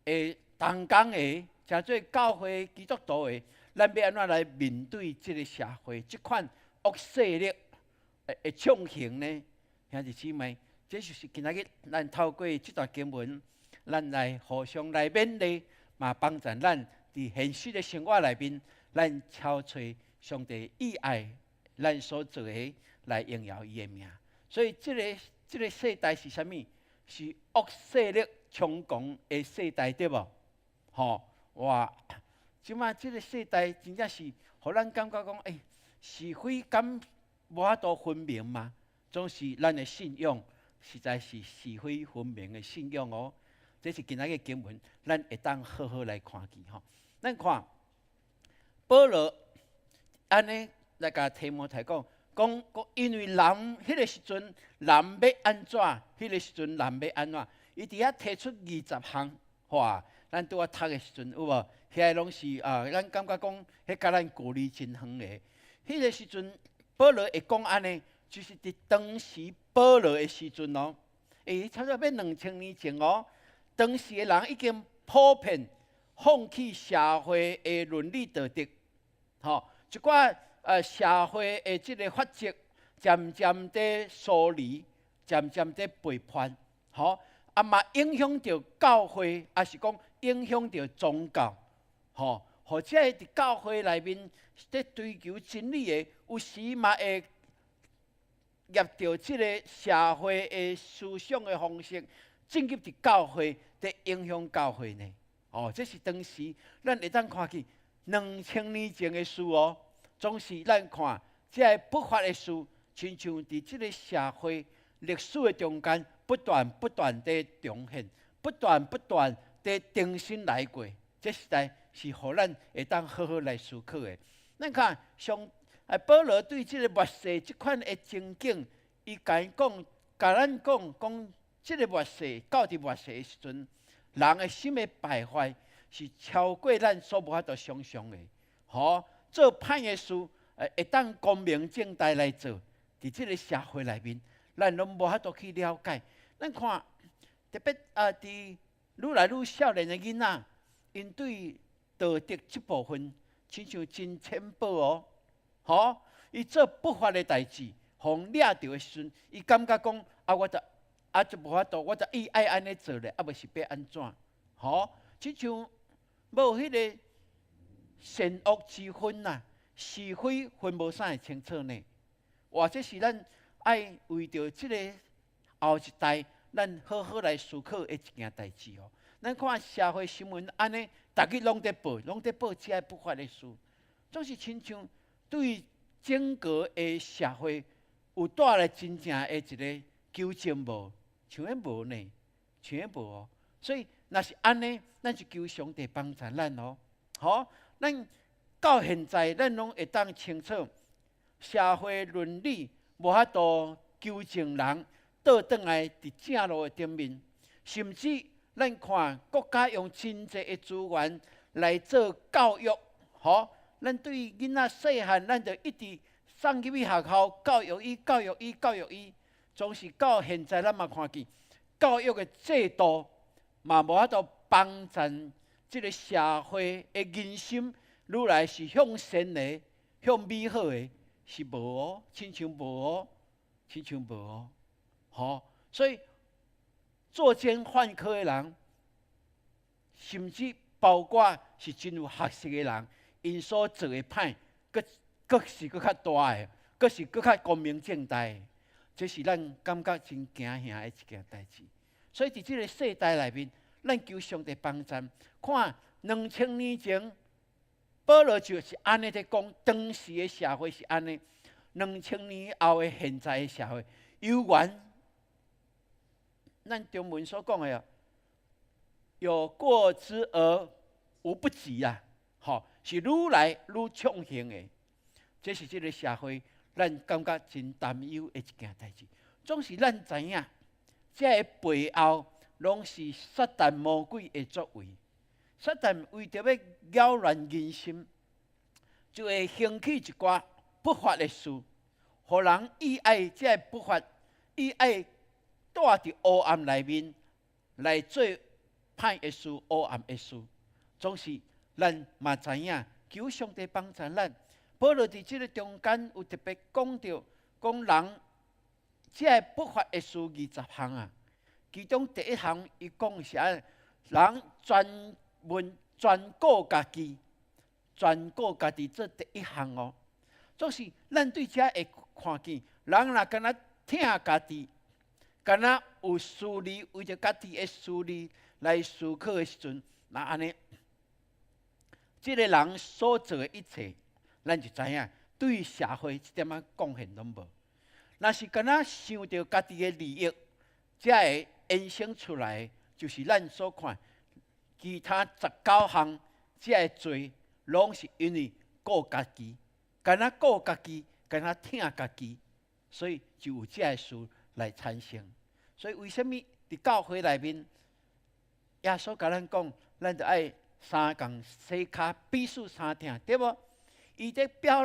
的同工的，诚做教会基督徒的，咱要安怎来面对即个社会？即款恶势力的冲行呢？兄弟姊妹，这就是今仔日咱透过即段经文。咱来互相来勉励，嘛帮助咱伫现实的生活内面，咱超找上帝意爱咱所做的来荣耀伊的名。所以，这个世代是啥物？是恶势力猖狂的世代，对无？哇！即马这个世代真正是，互咱感觉讲，是非敢无法度分明嘛？总是咱的信仰，实在是是非分明的信仰哦。这是今仔日经文，咱会当好好来看见吼。咱看保罗安尼来甲提摩太讲，因为人迄个时阵人要安怎，迄个时阵人要安怎，伊伫遐提出20项话，咱拄啊读的时阵有无？遐拢是咱感觉讲，迄甲咱距离真远的。迄个时阵保罗会讲安尼，就是伫当时保罗的时阵哦，差不多要2000年前哦。当时的人已经普遍放弃社会的伦理道德，一寡社会的这个法则渐渐地疏离，渐渐地背叛，嘛影响到教会，也是讲影响到宗教，或者伫教会内面在追求真理的，有时嘛会业着这个社会的思想的方式。进入伫教会，在影响教会呢？这是当时咱会当看见2000年前的事哦。总是咱看这个不法的事，亲像伫这个社会历史的中间，不断地重现，不断地重新来过。这实在是互咱会当好好来思考的。咱看保罗对这个末世这款的情景，伊甲咱讲。这个末世到伫末世的时阵，人的心的败坏是超过咱所无法度想象的。做歹的事，会当光明正大来做，伫这个社会内面，咱拢无法度去了解。咱看，特别伫愈来愈少年的囡仔，因对道德这部分，亲像真浅薄哦。伊做不法的代志，互掠着的时阵，伊感觉讲我就无法度，我就爱安尼做咧，无是要安怎？吼，亲像无迄个善恶之分呐，是非分无啥会清楚呢？或者是咱爱为着即个后一代，咱好好来思考的一件代志哦。咱看社会新闻安尼，逐日拢在报，即个不法的事，总是亲像对整个的社会有带来真正的一个纠正无？像迄无呢？像迄无哦。所以若是安尼，咱就求上帝帮助咱哦。好，咱到现在，咱拢会当清楚社会伦理无法度纠正人倒转来伫正路的顶面，甚至咱看国家用真济的资源来做教育，吼，咱对囡仔细汉，咱就一直送入去学校教育伊，总是到现在咱嘛看见教育的制度嘛无法度帮助即个社会的人心，愈来是向善的、向美好的，是无哦，亲像无哦，吼，所以作奸犯科的人，甚至包括是真有学识的人，因所做的歹，佫是佫较大的，佫是佫较光明正大的，这是咱感觉真惊吓的一件代志。所以伫即个世代内面，咱求上帝帮助，看2000年前，保罗就是安尼在讲，当时的社会是安尼，2000年后的现在的社会，犹原咱中文所讲的，有过之而无不及啊！吼，是愈来愈创新的。这是这个社会，咱感觉真担忧的一件代志。总是咱知影，这个背后拢是撒旦魔鬼的作为。撒旦为着要扰乱人心，就会兴起一寡不法的事，互人以爱这个不法，以爱带伫黑暗内面来做歹的事、黑暗的事。总是咱嘛知影，求上帝帮助咱。保罗伫即个中间有特别讲到，讲人这个不法的事20项啊，其中第一项伊讲是安，人专顾家己，这第一项哦。总是咱对这会看见，人若敢若听家己，敢若有私利，为着家己的私利来思考的时阵，那安尼，这个人所做的一切，咱就知影对社会一点仔贡献拢无。若是敢若想到家己的利益，才会衍生出来，就是咱所看其他19项这个罪，拢是因为顾家己，敢若顾家己，敢若听家己，所以就有这个事来产生。所以为什么伫教会内面，耶稣甲咱讲，咱就爱三共洗骹，彼此相听，对无？伊在表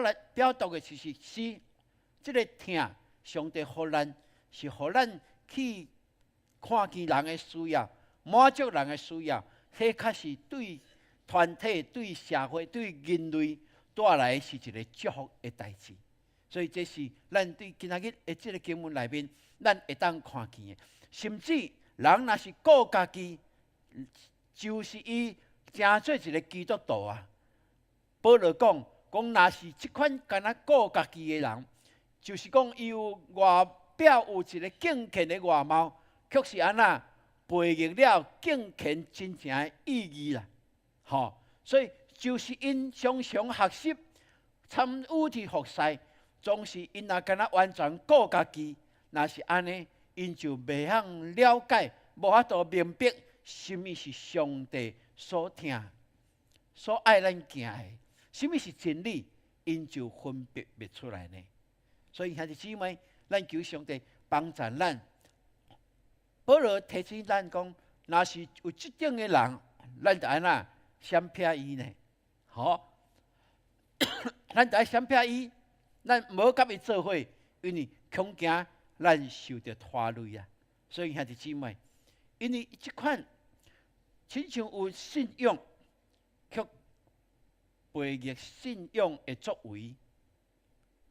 达的就是这个听，上帝互咱是互咱去看见人的需要，满足人的需要，迄确实对团体、对社会、对人类带来是一个祝福的代志。所以这是咱对今仔日的这个经文内面，咱会当看见的。甚至人若是顾家己，就是伊真做一个基督徒啊。保罗讲，若是即款敢若顾家己的人，就是讲伊有外表有一个敬虔的外貌，却是安那背逆了敬虔真正的意义啦。吼，所以就是因常常学习参与伫服侍，总是因若敢若完全顾家己，若是安尼，因就袂晓了解，无法度明白什么是上帝所听、所爱咱行的，什么是真理，因就分别袂出来呢。所以兄弟姊妹，咱求上帝帮助咱。保罗提醒咱讲，若是有即种的人，咱就安那闪避伊呢？好，咱就爱闪避伊，咱无甲伊做伙，因为恐惊咱受到拖累啊。所以兄弟姊妹，因为即款亲像有信仰，却背逆信仰的作为，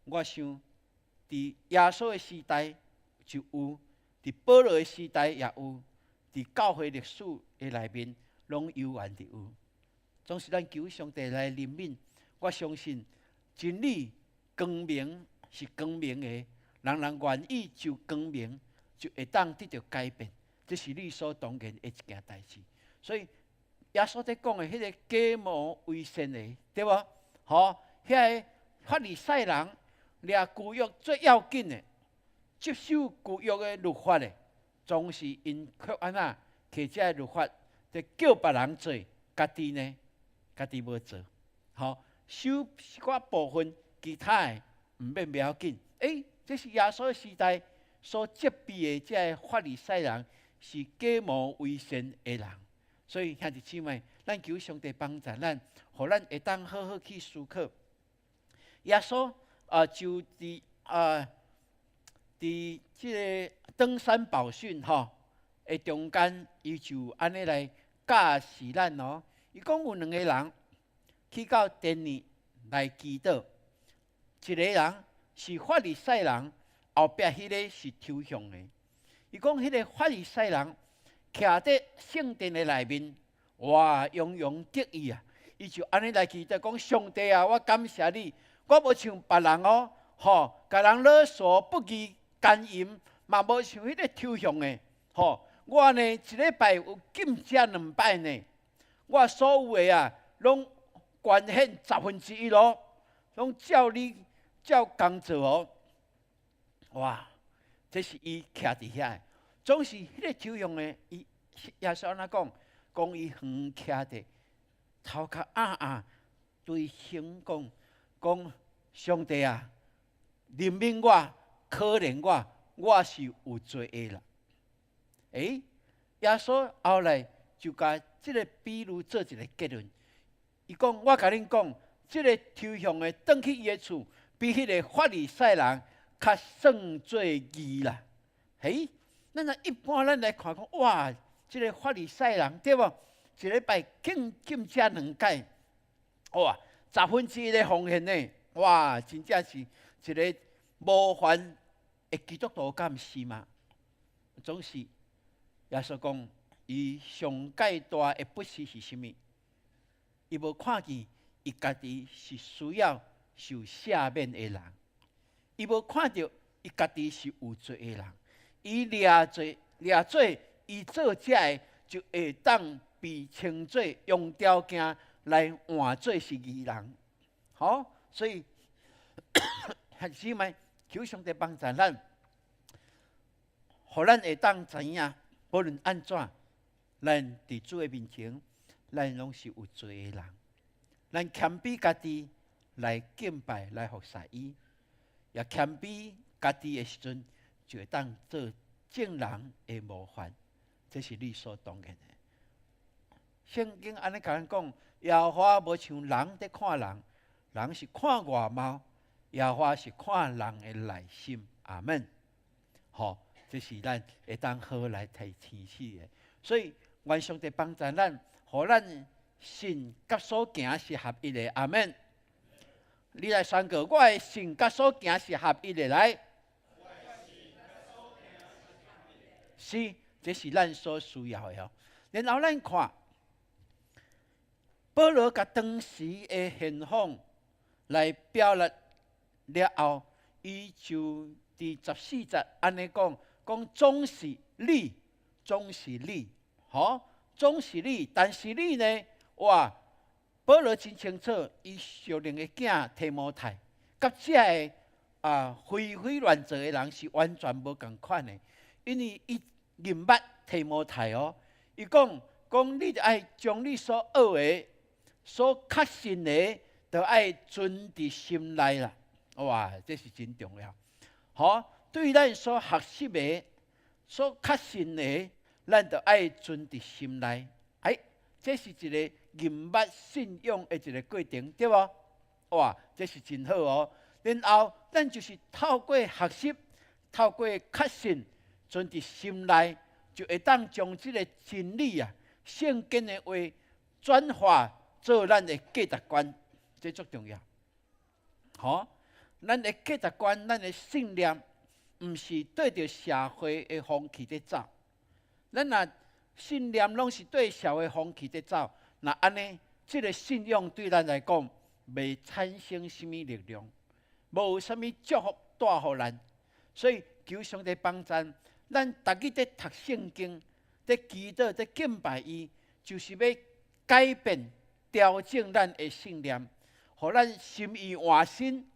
我想伫耶稣的时代就有，伫保罗的时代也有，伫教会历史的内面，拢有原地有。总是咱求上帝来怜悯。我相信真理光明是光明的，人人愿意就光明，就会当得到改变。这是理所当然的一件代志。所以耶稣在讲的迄个假冒为善的，对无？吼，遐个法利赛人掠旧约最要紧的，接受旧约的律法的，总是因却安那摕这律法，在叫别人做，家己呢，家己无做，吼，守一寡部分，其他的唔要紧。这是耶稣时代所责备的这法利赛人，是假冒为善的人。所以兄弟姊妹，咱求上帝帮助咱，互咱会当好好去思考。耶稣就伫即个登山宝训的中间，伊就安尼来教示咱哦。伊讲有两个人去到殿里来祈祷，一个人是法利赛人，后壁迄个是抽象的。伊讲迄个法利赛人徛伫圣殿的内面，哇，洋洋得意啊！伊就安尼来祈祷，讲上帝啊，我感谢你，我无像别人哦，甲人勒索不义奸淫，嘛无像迄个抽象的，我呢一礼拜有禁食2摆呢，我所有的啊，拢捐献1/10咯，拢照你照工做哦。哇，这是伊徛伫遐，总是迄个抽象的，伊耶稣安怎讲？讲伊远徛伫头壳对神讲上帝啊，怜悯我，可怜我是有罪的啦。耶稣后来就甲即个比喻做一个结论。伊讲：我甲恁讲，即个抽象的转去伊的厝，比迄个法利赛人较算做义啦。咱一般咱来看讲，哇，即个法利赛人对无？一礼拜禁食2摆，哇，1/10的奉献呢，哇，真正是一个无凡的基督徒，敢毋是嘛？总是耶稣讲，伊上介大的不是甚物？伊无看见伊家己是需要受赦免的人，伊无看到伊家己是有罪的人，伊掠罪，伊做这的就会当被称作用条件来换做是义人。所以还是咪求上帝帮助咱，互咱会当知影，无论安怎，咱伫主的面前，咱拢是有罪的人。咱谦卑家己来敬拜，来服侍伊，也谦卑家己的时阵，就会当做正人的模范。这是理所当然的。圣经安尼甲咱讲，耶和华无像人在看人，人是看外貌，耶和华是看人的内心。阿门。这是咱会当好来提提起的。所以愿上帝帮助咱，互咱信甲所行是合一的。阿门。你来宣告，我的信甲所行是合一的。来，是，这是咱所需要的。然后咱看，保罗甲当时的现况来表达了后，伊就伫14节安尼讲总是你，总是你，总是你，但是你呢？哇！保罗真清楚，伊属灵的囝提摩太，甲这个非乱做的人是完全无共款的，因为伊认捌提摩太哦。伊讲你爱将你所学的、所确信的，都爱存伫心内啦。哇，这是真重要。对于咱所学习的、所确信的，咱都爱存伫心内。这是一个认捌信仰的一个过程，对无？哇，这是真好哦。然后咱就是透过学习，透过确信，存伫心内，就会当将这个真理啊、圣经的话转化做咱的价值观，这足重要。咱的价值观、咱的信念，毋是对着社会的风气在走。咱若信念拢是对社会风气在走，那安尼，这个信仰对咱来讲，未产生什么力量，无什么祝福带互咱。所以求上帝帮助咱，逐日在读圣经，在祈祷，在敬拜伊，就是要改变、调整咱的信念，互咱心意换新，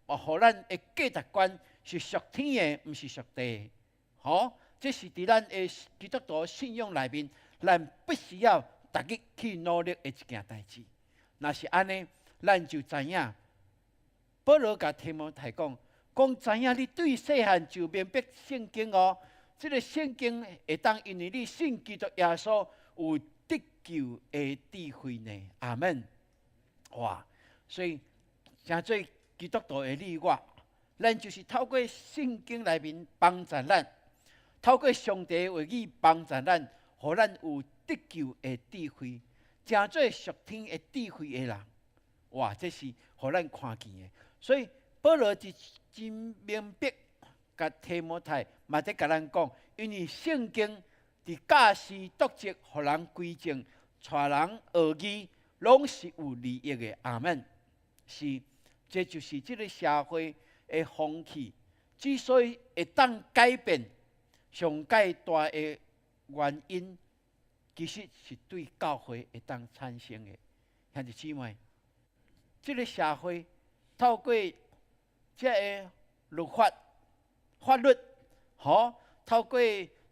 互咱的价值观是属天的，毋是属地的。好，这是伫咱的基督徒信仰内面，咱必须要逐日去努力的一件代志。若是安尼，咱就知影，保罗甲提摩太讲，知影你对细汉就明白圣经哦。这个圣经会当因为你信基督耶稣有得救的智慧呢。阿门。哇！所以，诚做基督徒的你我，咱就是透过圣经内面帮助咱，透过上帝的话语帮助咱，互咱有得救的智慧，诚做属天的智慧的人。哇！这是互咱看见的。所以保罗真明白，甲提摩太嘛在甲咱讲，因为圣经伫教示、督责、互人归正、带人学义，拢是有利益的。阿门。是，这就是这个社会的风气之所以会当改变，上介大的原因，其实是对教会会当产生的。兄弟姊妹，这个社会透过这个律法、法律，透过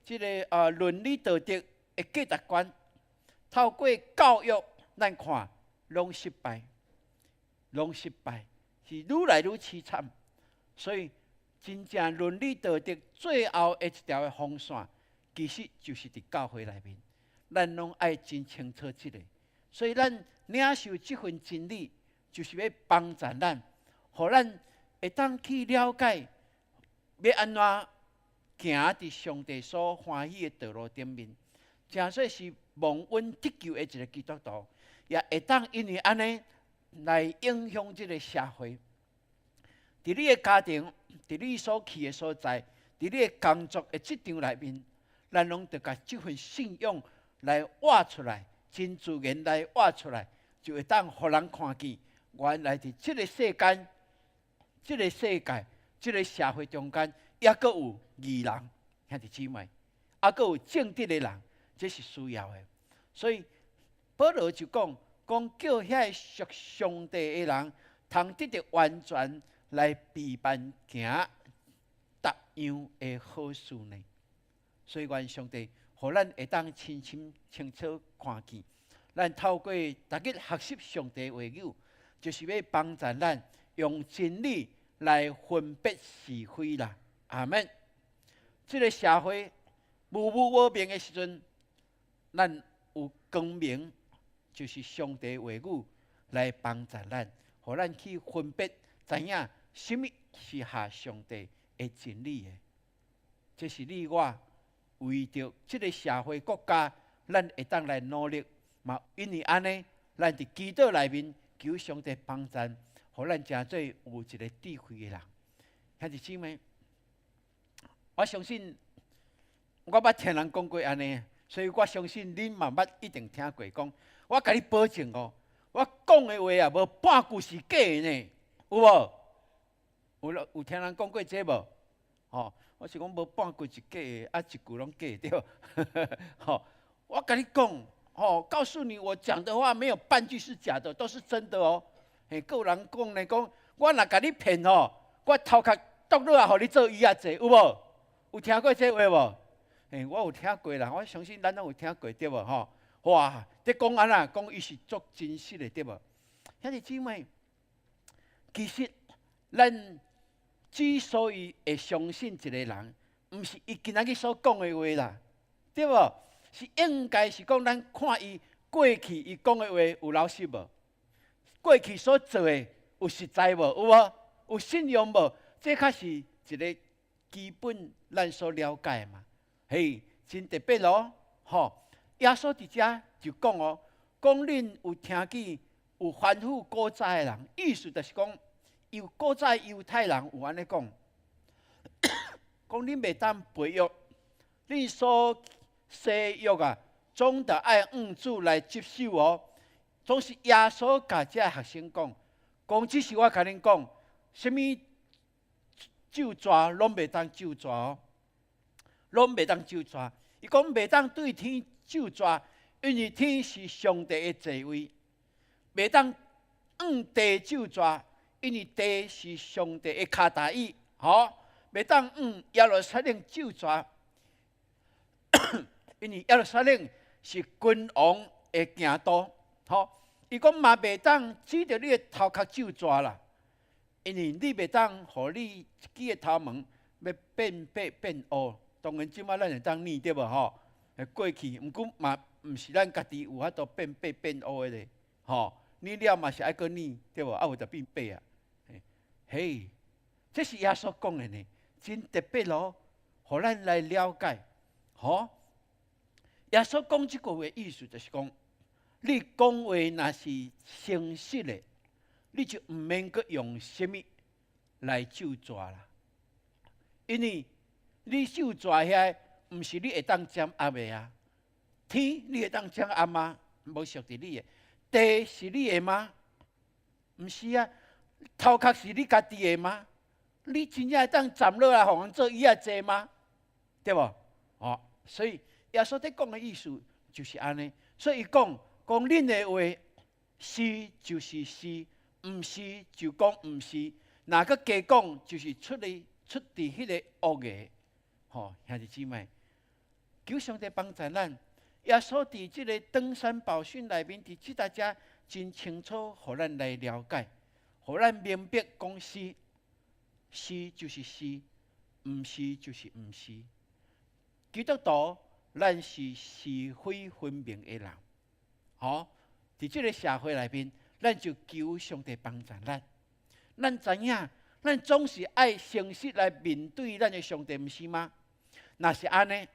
这个伦理道德的价值观，透过教育，咱看拢失败，是愈来愈凄惨。所以，真正伦理道德最后的一条的风线，其实就是伫教会内面，咱拢爱真清楚这个。所以，咱领受这份真理，就是要帮助咱，互咱会当去了解，要安怎行伫上帝所欢喜的道路顶面。诚说是蒙恩得救的一个基督徒，也会当因为安尼来影响这个社会。伫你的家庭，伫你所去的所在，伫你的工作的职场内面，咱拢得把这份信仰来挖出来，真自然来挖出来，就会当互人看见，原来伫这个世间、这个世界、这个社会中间，也阁有义人，兄弟姊妹，也阁有正直的人，这是需要的。所以保罗就讲叫遐属上帝的人，通得到完全来陪伴行逐样的好事呢。所以愿上帝，互咱会当清楚看见，咱透过逐日学习上帝的话语，就是要帮助咱用真理来分别是非啦。阿门。这个社会无明的时阵，咱有光明，就是上帝的话语来帮助咱，互咱去分别知影什么是合上帝的真理的。这是你我为着这个社会国家，咱会当来努力嘛。因为安尼，咱伫基督内面求上帝帮助，互咱诚做有一个智慧的人。兄弟姊妹，我相信我捌听人讲过安尼，所以我相信恁嘛捌一定听过讲。我甲你保证哦，我讲的话啊，无半句是假的呢，有无？有听人讲过这无？我是讲无半句是假的，啊一句拢假对。我甲你讲，告诉你，我讲的话没有半句是假的，都是真的哦。个人讲来讲，我若甲你骗我头壳剁落来，互你做医啊济，有无？有听过这话无？我有听过啦，我相信咱拢有听过对无？哇！你讲安那讲，伊是足真实的对无？兄弟姊妹，其实咱之所以会相信一个人，毋是伊今仔日所讲的话啦，对无？是应该是讲咱看伊过去伊讲的话有老实无？过去所做的有实在无？有无？有信用无？这才是一个基本咱所了解的嘛。真特别咯，耶稣伫遮就讲讲恁有听见有反复古早的人，意思就是讲，古早犹太人有安尼讲，讲恁袂当背约，恁所誓约啊，总得爱按主来接受哦。总是耶稣甲遮学生讲，即是我甲恁讲，什么咒抓拢袂当咒抓哦，拢袂当咒抓。伊讲袂当对天咒抓，因为天是上帝的座位；袂当按地咒抓，因为地是上帝的脚踏椅。袂当按耶路撒冷咒抓，因为耶路撒冷是君王的行道。伊讲嘛袂当指着你的头壳咒抓啦，因为你袂当互你一支的头毛要变白变乌。当然，即摆咱会当念对无？过去，毋过嘛，毋是咱家己有法度变白变乌的咧。念了嘛是爱搁念对无？有就变白啊。嘿，这是耶稣讲的呢，真特别咯，互咱来了解。耶稣讲即句话意思就是讲，你讲话若是诚实的，你就毋免搁用什么来咒抓啦，因为你咒抓遐，毋是你会当掌握的啊。天你会当掌握吗？无属于你的。地是你的吗？毋是啊。头壳是你家己的吗？你真正会当站落来，互人做椅仔坐吗？对无？所以耶稣在讲的意思就是安尼。所以伊讲恁的话是就是是，毋是就讲毋是。若搁加讲，就是出伫迄个恶的。兄弟姊妹，求上帝帮助咱。耶稣伫即个登山宝训内面，伫即搭遮真清楚，互咱来了解，互咱明白讲是就是是，毋是就是毋是。基督徒，咱是是非分明的人。伫即个社会内面，咱就求上帝帮助咱。咱知影，咱总是爱诚实来面对咱的上帝，毋是吗？若是安尼，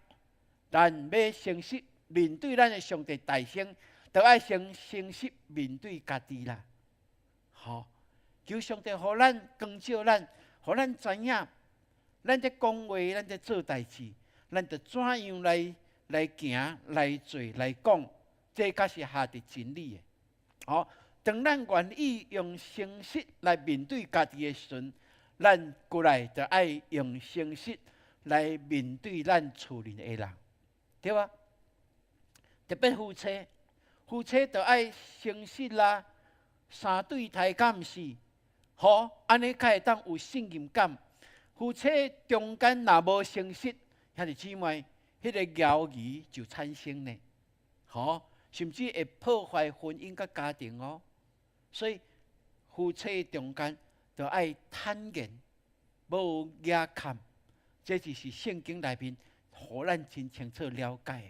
咱要诚实面对咱的上帝大圣，就爱先诚实面对家己啦。求上帝互咱光照咱，互咱知影，咱在讲话，咱在做代志，咱着怎样来行、来做、来讲，这才是下伫真理的。当咱愿意用诚实来面对家己的时阵，咱过来就爱用诚实来面对咱厝里的人，对吧？特别夫妻就爱诚实啦，三对台敢毋是？安尼才会当有信任感。夫妻中间若无诚实，兄弟姊妹，迄个谣言就产生呢。甚至会破坏婚姻甲家庭哦。所以夫妻中间就爱坦言，无压坎。这就是圣经内面，互咱真清楚了解的。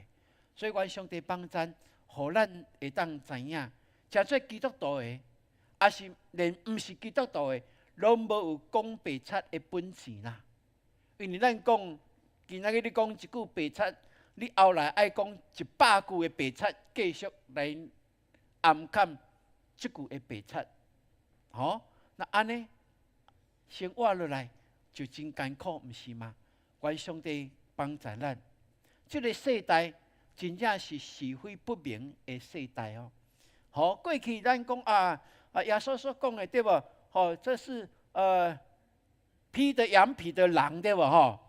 所以，愿上帝帮咱，互咱会当知影，诚做基督徒的，也是连毋是基督徒的，拢无有讲白贼的本钱啦。因为咱讲，今仔日你讲一句白贼，你后来爱讲100句的白贼，继续来暗砍即句的白贼。那安尼生活落来就真艰苦，毋是吗？愿上帝帮助咱。这个世代真正是是非不明的世代哦。过去咱讲耶稣所讲的对无？这是披着羊皮的狼对无？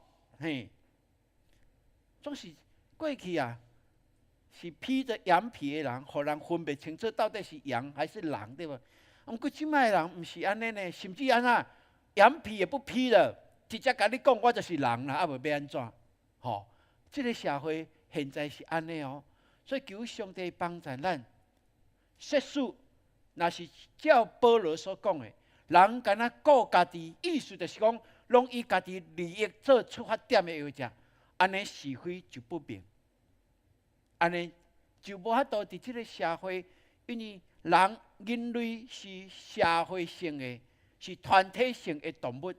总是过去是披着羊皮的人，互人分别清楚到底是羊还是狼对无？毋过即摆人毋是安尼呢，甚至羊皮也不披了。直接甲你讲，我就是人啦，无要安怎？这个社会现在是安尼哦，所以求上帝帮助咱。世事若是照保罗所讲的，人敢若顾家己，意思就是讲，拢以家己利益做出发点的话者，安尼是非就不明，安尼就无法度伫这个社会，因为人类是社会性的，是团体性的动物。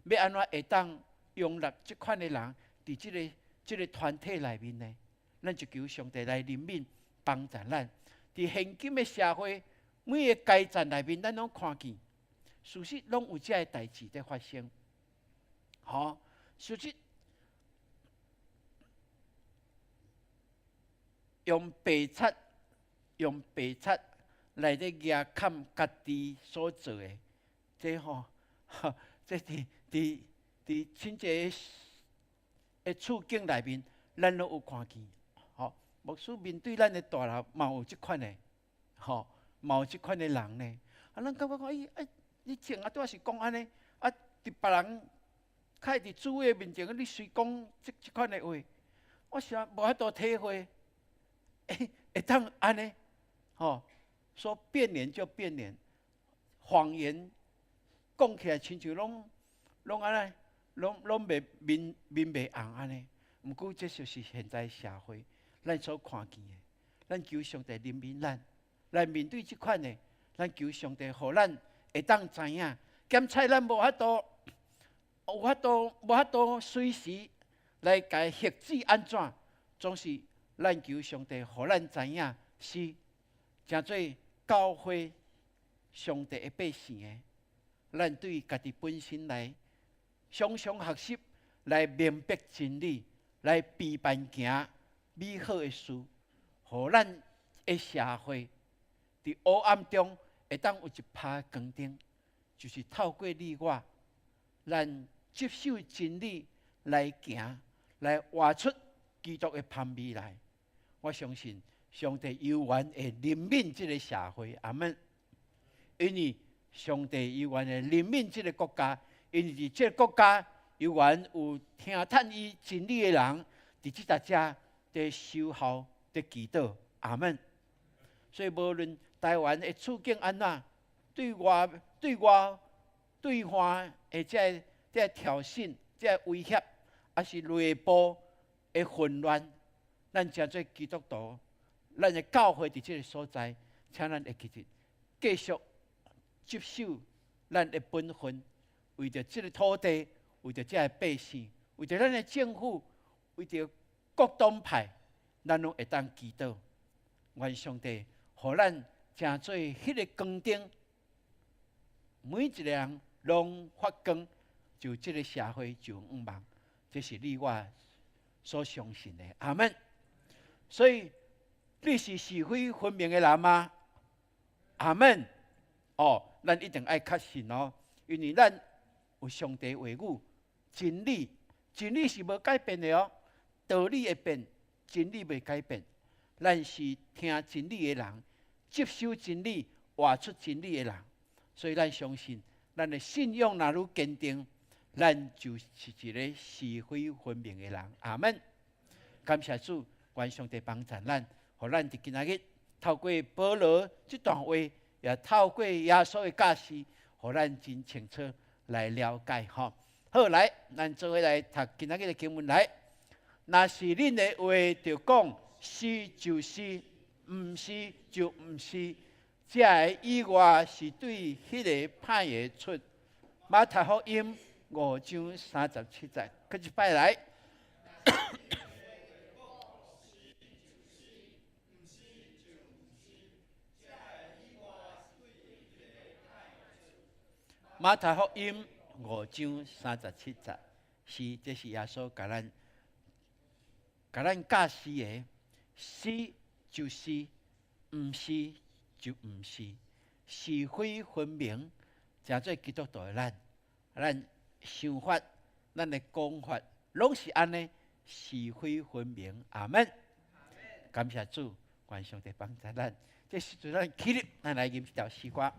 要安怎会当容纳这款的人伫这个团体内面呢？咱就求上帝来怜悯帮助咱。伫现今的社会，每个阶层内面，咱拢看见，事实拢有这个代志在发生。事实用白漆来咧压砍家己所做的，这吼，这伫亲戚的处境内面，咱都有看见。吼，牧师面对咱的大人，嘛有即款的，吼，嘛有即款的人呢。啊，咱感觉讲，你穿啊，拄仔是讲安尼，啊，伫别人较伫主的面前，你随讲即款的话，我实无法度体会，会当安尼，吼。说变脸就变脸，谎言讲起来亲像拢安尼，拢面袂红安尼。毋过这就是现在社会咱所看见的。咱求上帝怜悯咱，来面对即款的，咱求上帝，互咱会当知影，检测咱无法度随时来甲克制安怎，总是咱求上帝，互咱知影是诚做教会上帝的百姓的，咱对家己本身来常常学习，来明白真理，来陪伴行美好的事，互咱的社会伫黑暗中会当有一拍光灯，就是透过你我，咱接受真理来行，来活出基督的盼未来。我相信上帝有缘会怜悯这个社会，阿们。因为上帝有缘会怜悯这个国家，因为伫这个国家有缘有听叹伊真理的人，伫即搭遮在守候在祈祷，阿们。所以无论台湾的处境安怎，对外的这挑衅、这威胁，还是内部的混乱，咱诚做基督徒。咱的教会伫这个所在，请咱会继续接受咱的本分，为着这个土地，为着这个百姓，为着咱的政府，为着各党派，咱拢会当祈祷，愿上帝，互咱诚做迄个光灯，每一个人拢发光，就这个社会就毋茫。这是你我所相信的，阿们。所以。你是是非分明的人吗？阿们。哦，咱一定爱确信哦，因为咱有上帝话语，真理是无改变的哦，道理会变，真理袂改变。咱是听真理的人，接受真理，活出真理的人，所以咱相信，咱的信仰若愈坚定，咱就是一个是非分明的人。阿们。感谢主，愿上帝帮助咱。互咱伫今仔日透过保罗这段话，也透过耶稣的教示，互咱真清楚来了解吼。好，来，咱做伙来读今仔日的经文来。若是恁的话，就讲是就是，毋是就毋是。这个以外是对迄个歹的出。马太福音5章37节，搁一摆来。马太福音5章37节，这是耶稣甲咱教示的，是就是，毋是就毋是，是非分明，诚做基督徒的咱想法、咱的讲法，拢是安尼，是非分明。阿们。感谢主，愿上帝帮助咱。这时阵咱起立，咱来吟一条诗歌。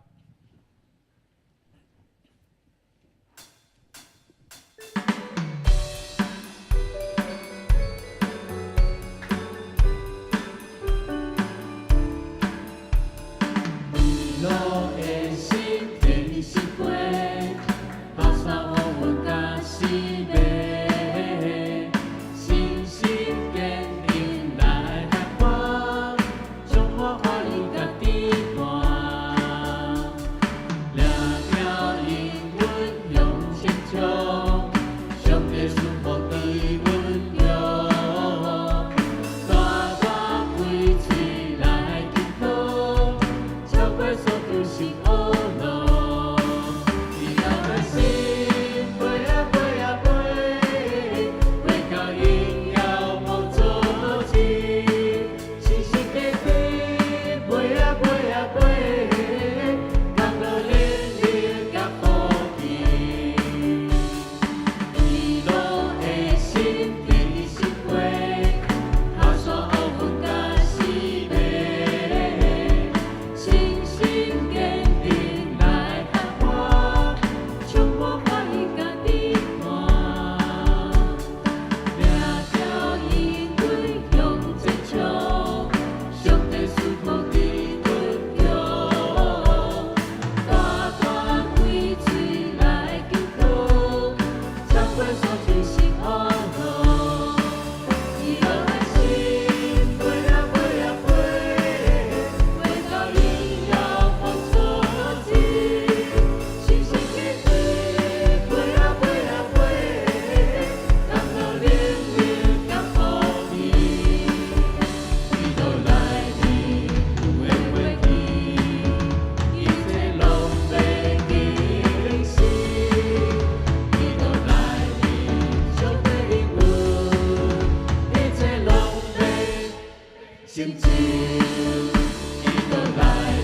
成就，伊都来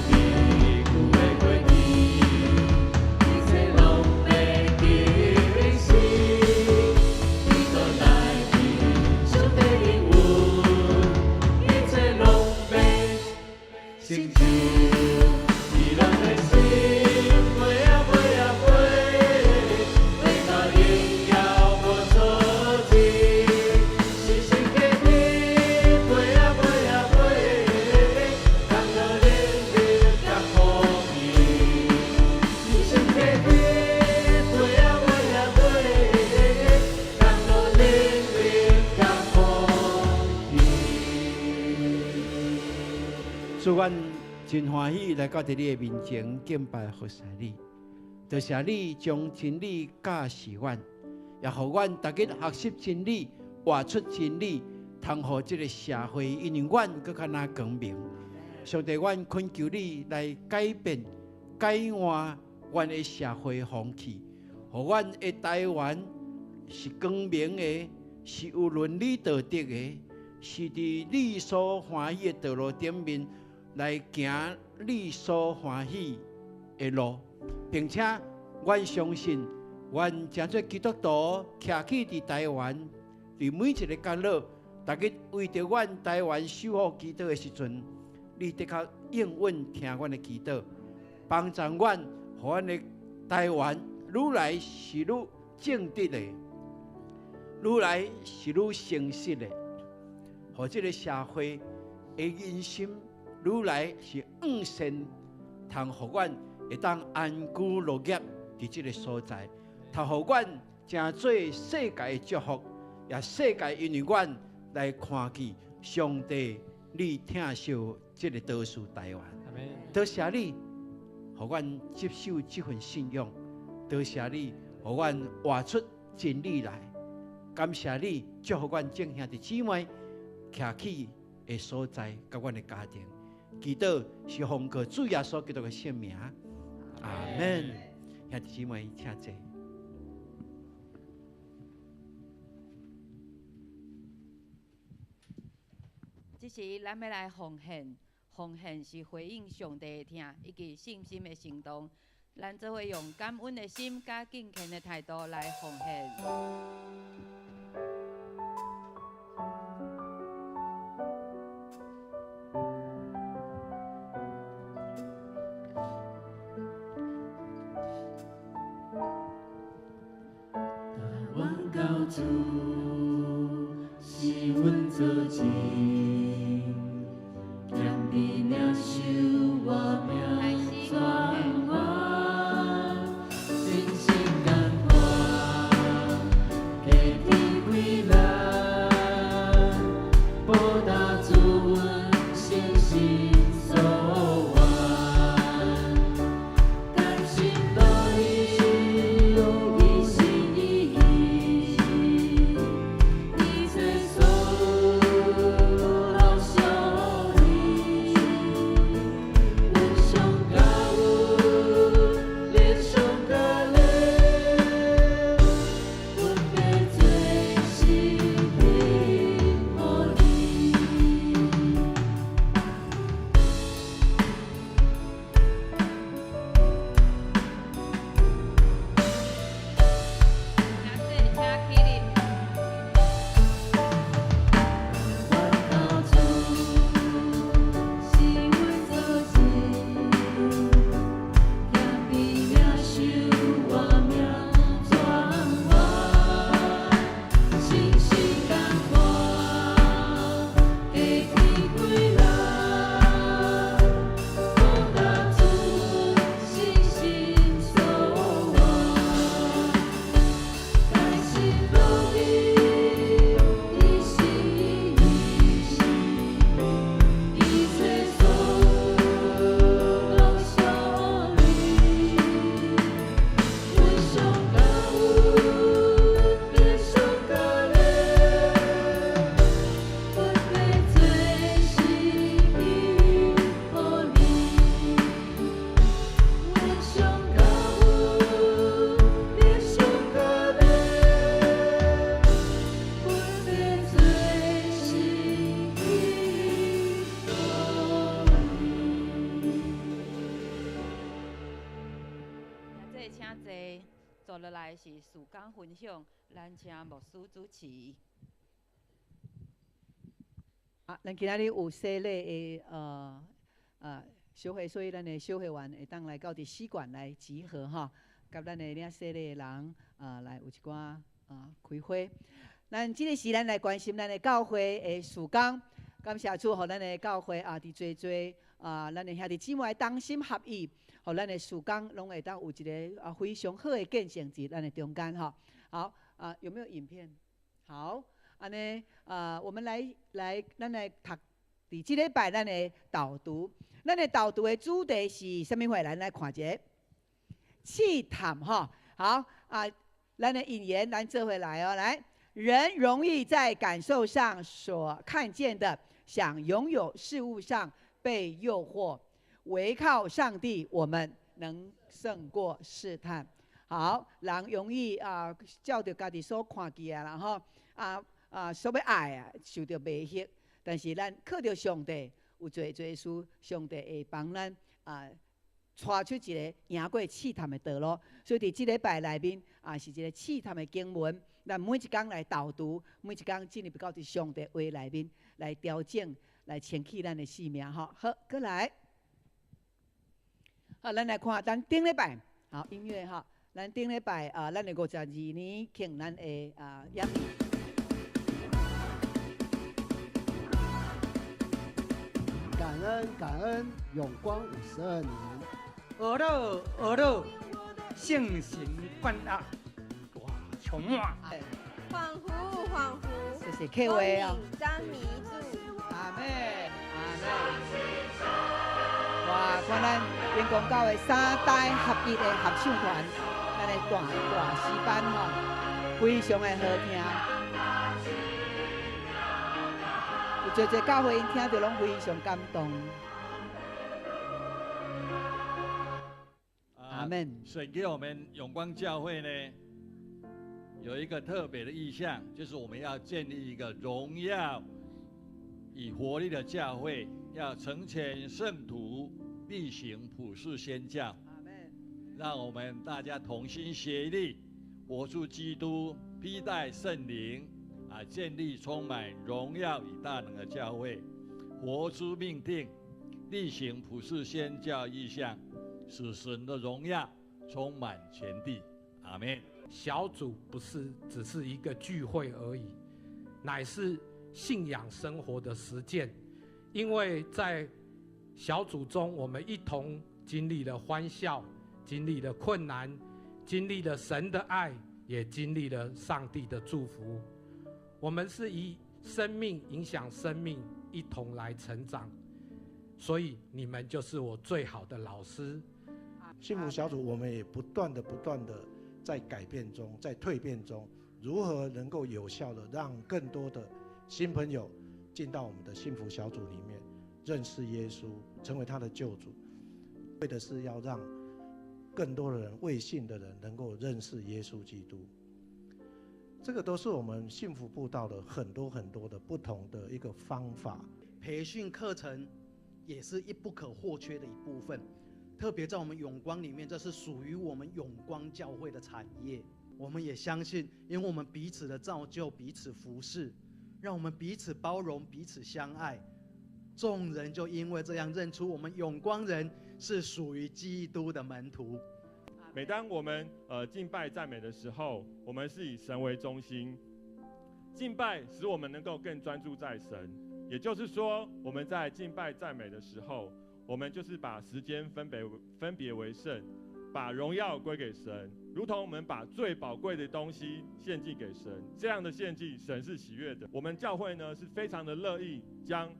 临，有的过去，一切拢要停息。伊都来临，上帝应允，一切拢要成就。伊人的心，飞啊飞啊飞，飞到应要无错字。是神的天，飞啊飞啊飞，感到能力甲福气。是神的天，飞啊飞啊飞，感到能力甲福气。主，阮真欢喜来到伫你的面前敬拜服侍你，多谢你将真理教示阮，也互阮大家学习真理，活出真理，通互这个社会因为阮更较那光明。上帝，阮恳求你来改变、改换阮的社会风气，互阮的台湾是光明的，是有伦理道德的，是伫你所欢喜的道路顶面。来行你所欢喜的路，并且阮相信，阮诚做基督徒，徛起伫台湾，伫每一个角落，大家为着阮台湾守护祈祷的时阵，你的确应允听阮的祈祷，帮助阮，互阮的台湾愈来是愈正直的，愈来是愈诚实的，互这个社会的人心。愈来是向善，通互阮会当安居乐业伫即个所在，通互阮成做世界的祝福，也世界因为阮来看见上帝你疼惜即个岛屿台湾。多谢你，互阮接受即份信仰；多谢你，互阮活出真理来。感谢你，祝福阮正兄弟姊妹徛起的所在，甲阮的家庭。祈祷是奉靠主耶稣基督的圣名，阿门。兄弟姊妹，请坐。这时咱要来奉献，奉献是回应上帝的听以及信心的行动。咱做伙用感恩的心加敬虔的态度来奉献。主是阮做钱，强你领受我命全完，真心感恩，给天归咱，报答主阮信心所愿，甘心乐意用一心一意。来是事工分享，咱请牧师主持。咱今仔日有洗礼的小会，所以咱的小会员会当来到伫4馆来集合哈，甲咱的领洗礼的人来有一寡开会。咱即个时咱来关心咱的教会的事工，感谢主，互咱的教会伫咱的兄弟姊妹同心合意，互咱的事工拢会当有一个非常好的见证伫咱的中间哈。好有没有影片？好。安尼我们咱来读伫即礼拜咱的导读。咱的导读的主题是啥物货？咱来看一下。试探哈。好咱的引言，咱做回来哦。来，人容易在感受上所看见的，想拥有事物上被诱惑，唯靠上帝，我们能胜过试探。好，人容易照着家己所看见啦吼所要爱受到迷惑，但是咱靠着上帝，有做事，上帝会帮咱带出一个赢过试探的道路。所以伫即礼拜内面是一个试探的经文，咱每一天来导读，每一天进入到伫上帝话内面来调整，来清起咱的性命吼。好，过来，咱来看咱顶礼拜好音乐哈。咱顶礼拜咱的52年庆咱的演礼。感恩，永光52年。俄勒，圣神灌压，哇，充满。恍惚。谢谢 K 威啊。张迷住。阿妹。哇，看咱员工教的3代合一的合唱团，咱的大诗班吼，非常的好听。有侪教会因听着拢非常感动。阿门。神给我们永光教会呢，有一个特别的意向，就是我们要建立一个荣耀以活力的教会，要成全圣徒，力行普世宣教。阿门。让我们大家同心协力，活出基督，披戴圣灵。建立充满荣耀与大能的教会，活出命定，力行普世宣教意向，使神的荣耀充满全地。阿们。小组不是只是一个聚会而已，乃是信仰生活的实践。因为在小组中，我们一同经历了欢笑，经历了困难，经历了神的爱，也经历了上帝的祝福。我们是以生命影响生命，一同来成长，所以你们就是我最好的老师。幸福小组我们也不断的在改变中，在蜕变中，如何能够有效的让更多的新朋友进到我们的幸福小组里面，认识耶稣，成为他的救主，为的是要让更多的人，未信的人能够认识耶稣基督。这个都是我们幸福布道的很多的不同的一个方法。培训课程也是不可或缺的一部分，特别在我们永光里面，这是属于我们永光教会的产业。我们也相信，因为我们彼此的造就，彼此服侍，让我们彼此包容，彼此相爱，众人就因为这样认出我们永光人是属于基督的门徒。每当我们敬拜赞美的时候，我们是以神为中心，敬拜使我们能够更专注在神。也就是说，我们在敬拜赞美的时候，我们就是把时间分别为圣，把荣耀归给神，如同我们把最宝贵的东西献祭给神。这样的献祭，神是喜悦的。我们教会呢是非常的乐意将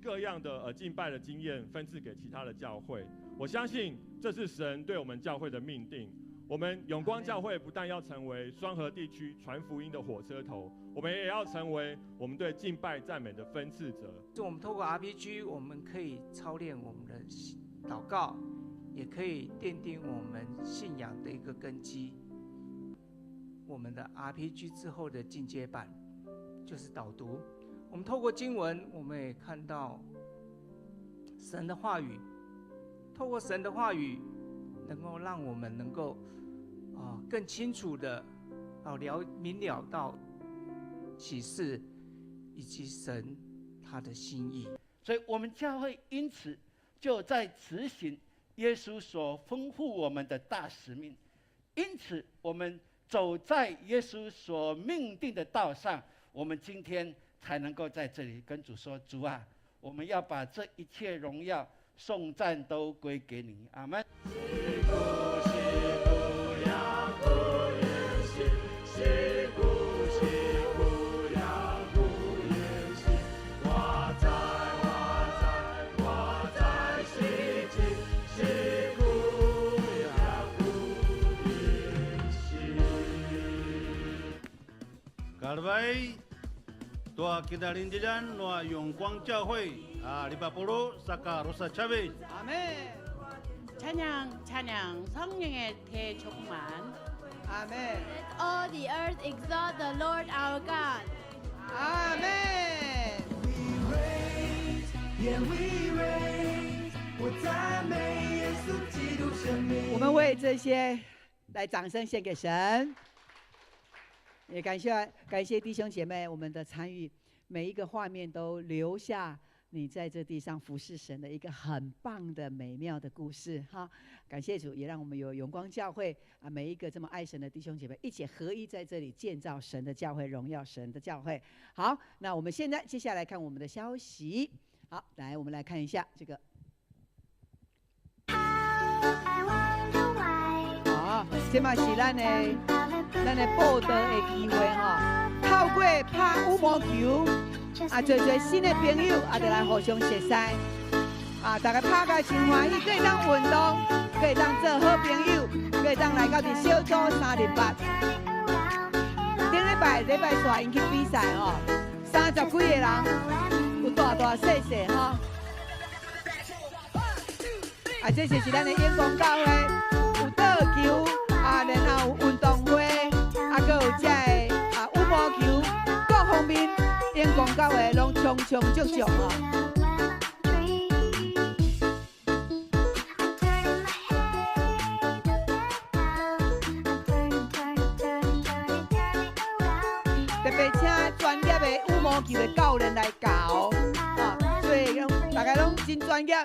各样的敬拜的经验分赐给其他的教会。我相信这是神对我们教会的命定。我们永光教会不但要成为双河地区传福音的火车头，我们也要成为我们对敬拜赞美的分赐者。我们透过 RPG， 我们可以操练我们的祷告，也可以奠定我们信仰的一个根基。我们的 RPG 之后的进阶版就是导读。我们透过经文，我们也看到神的话语。透过神的话语，能够让我们能够更清楚的明了到启示以及神他的心意。所以我们教会因此就在执行耶稣所吩咐我们的大使命，因此我们走在耶稣所命定的道上，我们今天才能够在这里跟主说：主啊，我们要把这一切荣耀、颂赞都归给你。阿们。各位，大今仔日这咱来永光教会50 440 아멘. 찬양 성령의 대종만. 아멘. Let all the earth exalt the Lord our God. 아멘. We raise, yeah we raise， 我赞美耶稣基督生命。我们为这些来掌声献给神，也感谢弟兄姐妹我们的参与，每一个画面都留下你在这地上服侍神的一个很棒的美妙的故事哈。感谢主，也让我们有永光教会每一个这么爱神的弟兄姐妹一起合一在这里建造神的教会，荣耀神的教会。好，那我们接下来看我们的消息。好，来我们来看一下这个。这嘛是咱的报道的机会哈，透过拍羽毛球做新的朋友就来互相熟悉大家拍甲真欢喜，可以当运动，可以当做好朋友，可以当来到小组308。顶礼拜带因去比赛30几个人，有大细细这就是咱的永光教会，有倒球然后有运动会，还有这羽毛球，各方面永光教会拢充足足特别请专业的羽毛球的教练来教所以大家拢真专业。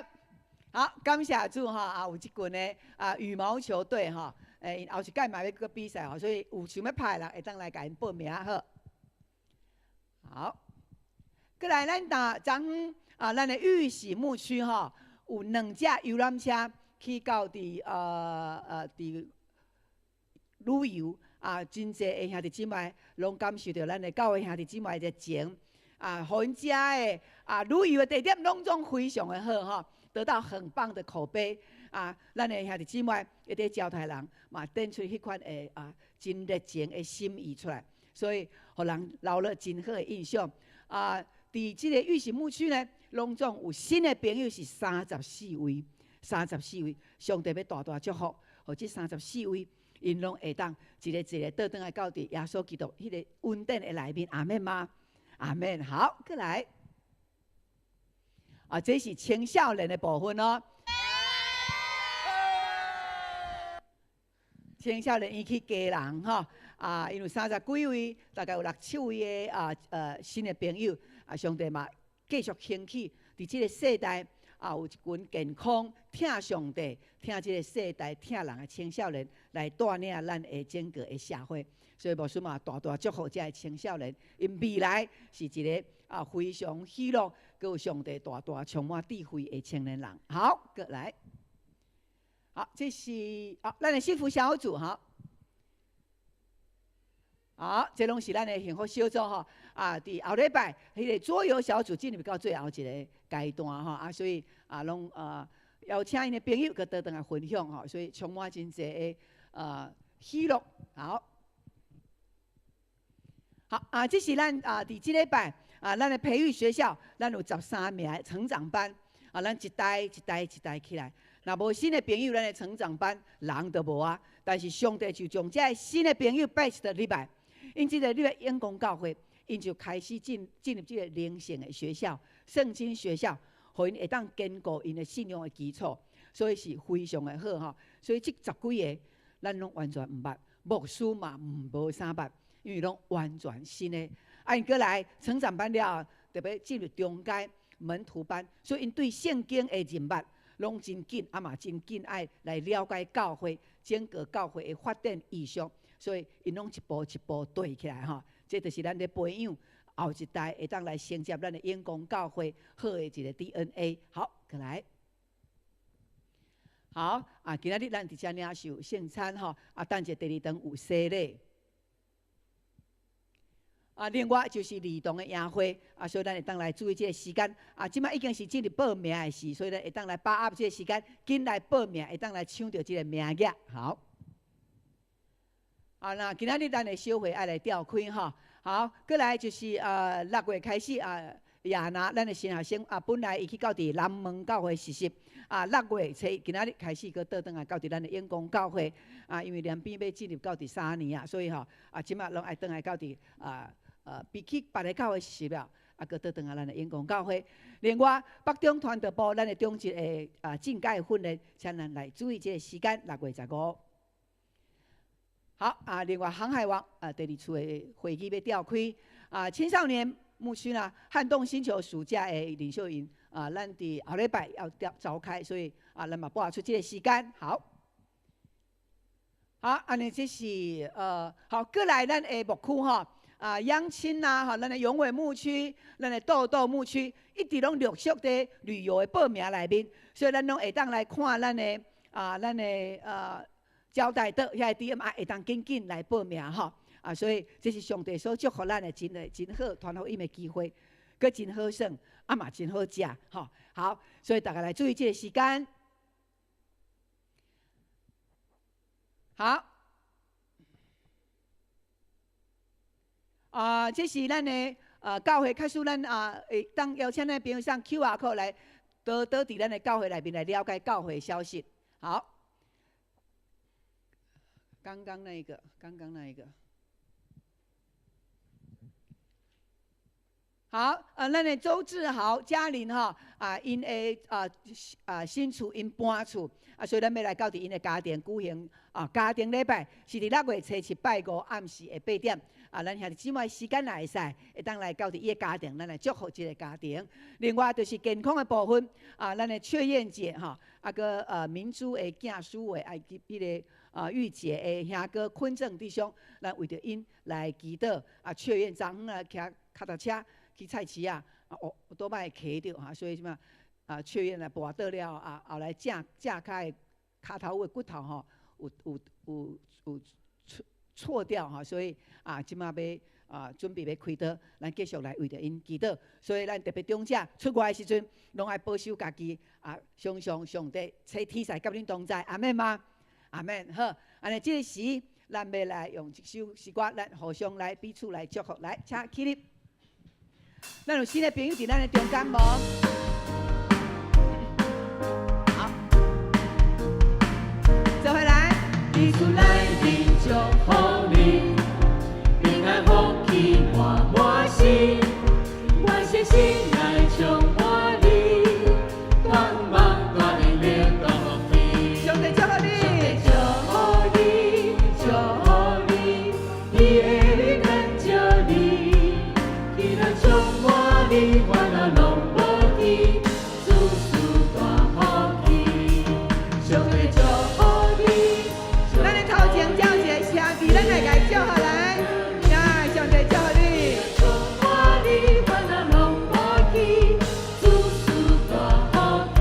好，感谢主有一群的羽毛球队后一届嘛要去比赛所以有想要拍的人会当来甲因报名好。好，过来咱昨昏咱的玉喜牧区有2架游览车去到伫旅游真侪的兄弟姊妹拢感受到咱的教会兄弟姊妹的热情互因遮的旅游的地点拢总非常的好得到很棒的口碑咱的兄弟姊妹一啲招待人嘛，展出迄款的真热情的心意出来，所以互人留了真好的印象伫即个玉喜牧区呢，拢总有新的朋友是34位，34位，上帝要大祝福，互即34位，因拢会当一个倒转来到伫耶稣基督迄个恩典的内面，阿们吗？阿们。好，过来这是青少年的部分青少年伊去家人因为30几位，大概有6、7位的新的朋友上帝嘛继续兴起，伫即个世代有一群健康、听上帝、听即个世代、听人的青少年来带领咱的整个的社会，所以牧师嘛大祝福这些青少年，因未来是一个非常喜乐，佮有上帝大充满智慧的青年人。好，过来。好，这是咱的幸福小组好，这拢是咱的幸福小组伫后礼拜迄个桌游小组进入到最后一个阶段所以拢邀请因的朋友佮倒转来分享所以充满真侪的喜乐。好，这是咱伫即礼拜咱的培育学校，咱有13名的成长班咱一代起来。若无新的朋友，咱的成长班人都无但是上帝就将这新的朋友摆一个礼拜，因这个礼拜永光教会，因就开始进入这个灵性的学校、圣经学校，互因会当坚固因的信仰的基础，所以是非常的好所以这10几个咱拢完全毋捌，牧师嘛无啥捌，因为拢完全新的。因过来成长班了，特别进入中阶门徒班，所以因对圣经的认捌拢真紧，嘛真紧爱来了解教会，整个教会的发展意向，所以因拢一步一步对起来吼。这就是咱的培养后一代会当来承接咱的永光教会好的一个 DNA。好，过来。好今仔日咱伫遮领受圣餐吼，等者第二堂有洗礼。另外就是儿童的宴会所以咱会当来注意这个时间即摆已经是进入报名的事，所以咱会当来把握这个时间，紧来报名，会当来抢到这个名额。好，那今仔日咱的小会爱来召开吼。好，过来就是6月开始亚拿咱的新学生本来伊去到伫南门教会实习6月初今仔日开始，佫倒转来到伫咱的永光教会因为连边要进入到第3年所以即摆拢爱倒来到伫比起别个教会实习了佫倒转来咱的永光教会。另外北中团队部咱的中职的进阶训练，请咱来注意这个时间6月15。好另外航海王第2次的会议要召开青少年牧区撼动星球暑假的领袖营咱伫后礼拜要召开，所以咱嘛拨出这个时间。好，安尼这是好，过来咱的牧区央亲咱的永伟牧区、咱的豆豆牧区，一直拢陆续在旅游的报名内面，所以咱拢会当来看咱的招待岛遐 DM 会当紧来报名所以这是上帝所祝福咱的真好传福音的机会，佫真好耍，嘛真好食好，所以大家来注意这个时间。好，这是咱的教会，开始咱会当邀请咱朋友上 QR code 来倒伫咱的教会内面来了解教会消息。好，刚刚那一个。好，咱的周志豪、嘉玲因的新厝因搬厝所以咱要来到伫因的家庭举行家庭礼拜，是伫6月初7拜5暗时的8点咱兄弟姊妹时间也会使，会当来到伫伊的家庭，咱来祝福这个家庭。另外就是健康的部分咱的雀燕姐佫明珠的囝书的迄个玉姐的兄哥坤正弟兄，咱为着因来祈祷雀燕昨昏骑脚踏车去菜市多摆骑着所以什么雀燕来跋倒了后来正开骹头的骨头有错掉所以即马要准备要开刀，咱继续来为着因祈祷。所以咱特别长者出外的时阵，拢爱保守家己常常上帝赐天使甲恁同在，阿们吗？阿们。好，安尼这个时，咱要来用一首诗歌，咱互相来彼此来祝福。来，请起立。咱有新的朋友伫咱的中间无？好，走回来。你出来的祝福你，平安福气满满心，我相信爱充满你，光芒挂在脸上你。上帝祝福你，祝福你，祝福你，你的感谢你，你的充满你，欢乐拢无去，事事大好去，上帝祝福你。咱的头前叫一个兄弟，咱来甲伊祝福来。上帝祝福你，充满你，欢乐拢无去，事事大好去，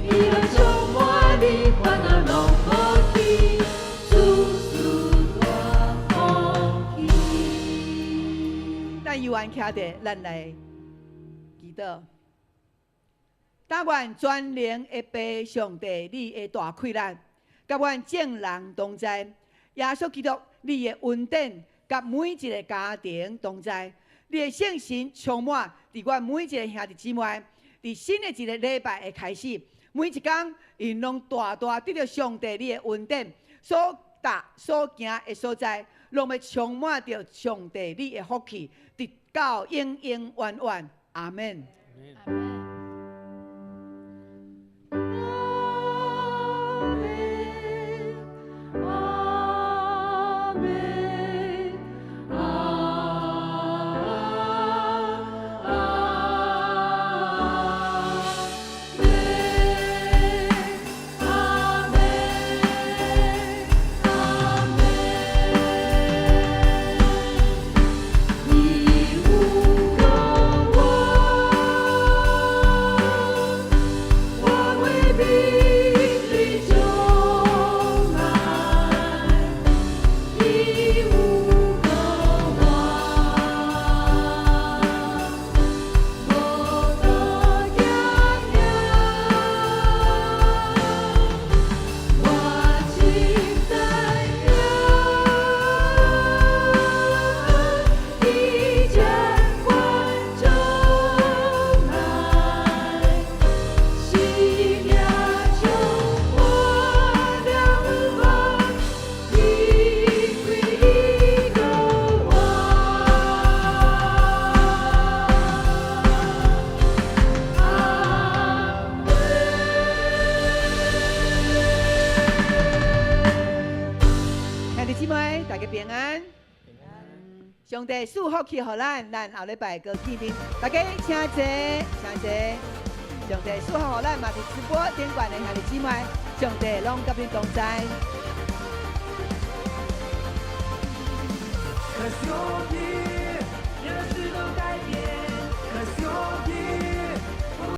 伊来充满你，欢乐拢无去，事事大好去。咱犹原徛伫，咱来祈祷。但愿全能的父上帝，你的大快乐，甲阮众人同在。耶稣基督，你的恩典，甲每一个家庭同在。你的圣神充满伫阮每一个兄弟姊妹。伫新的一个礼拜的开始，每一天因拢大大得到上帝你的恩典，所行的所在，拢要充满着上帝你的福气，直到永永远远。阿门。阿门。平安。上帝赐福气予咱，咱后礼拜个见面，大家请坐，请坐。上帝赐福予咱，嘛是直播顶管的兄弟姊妹，上帝拢甲恁同在。Cause you're here.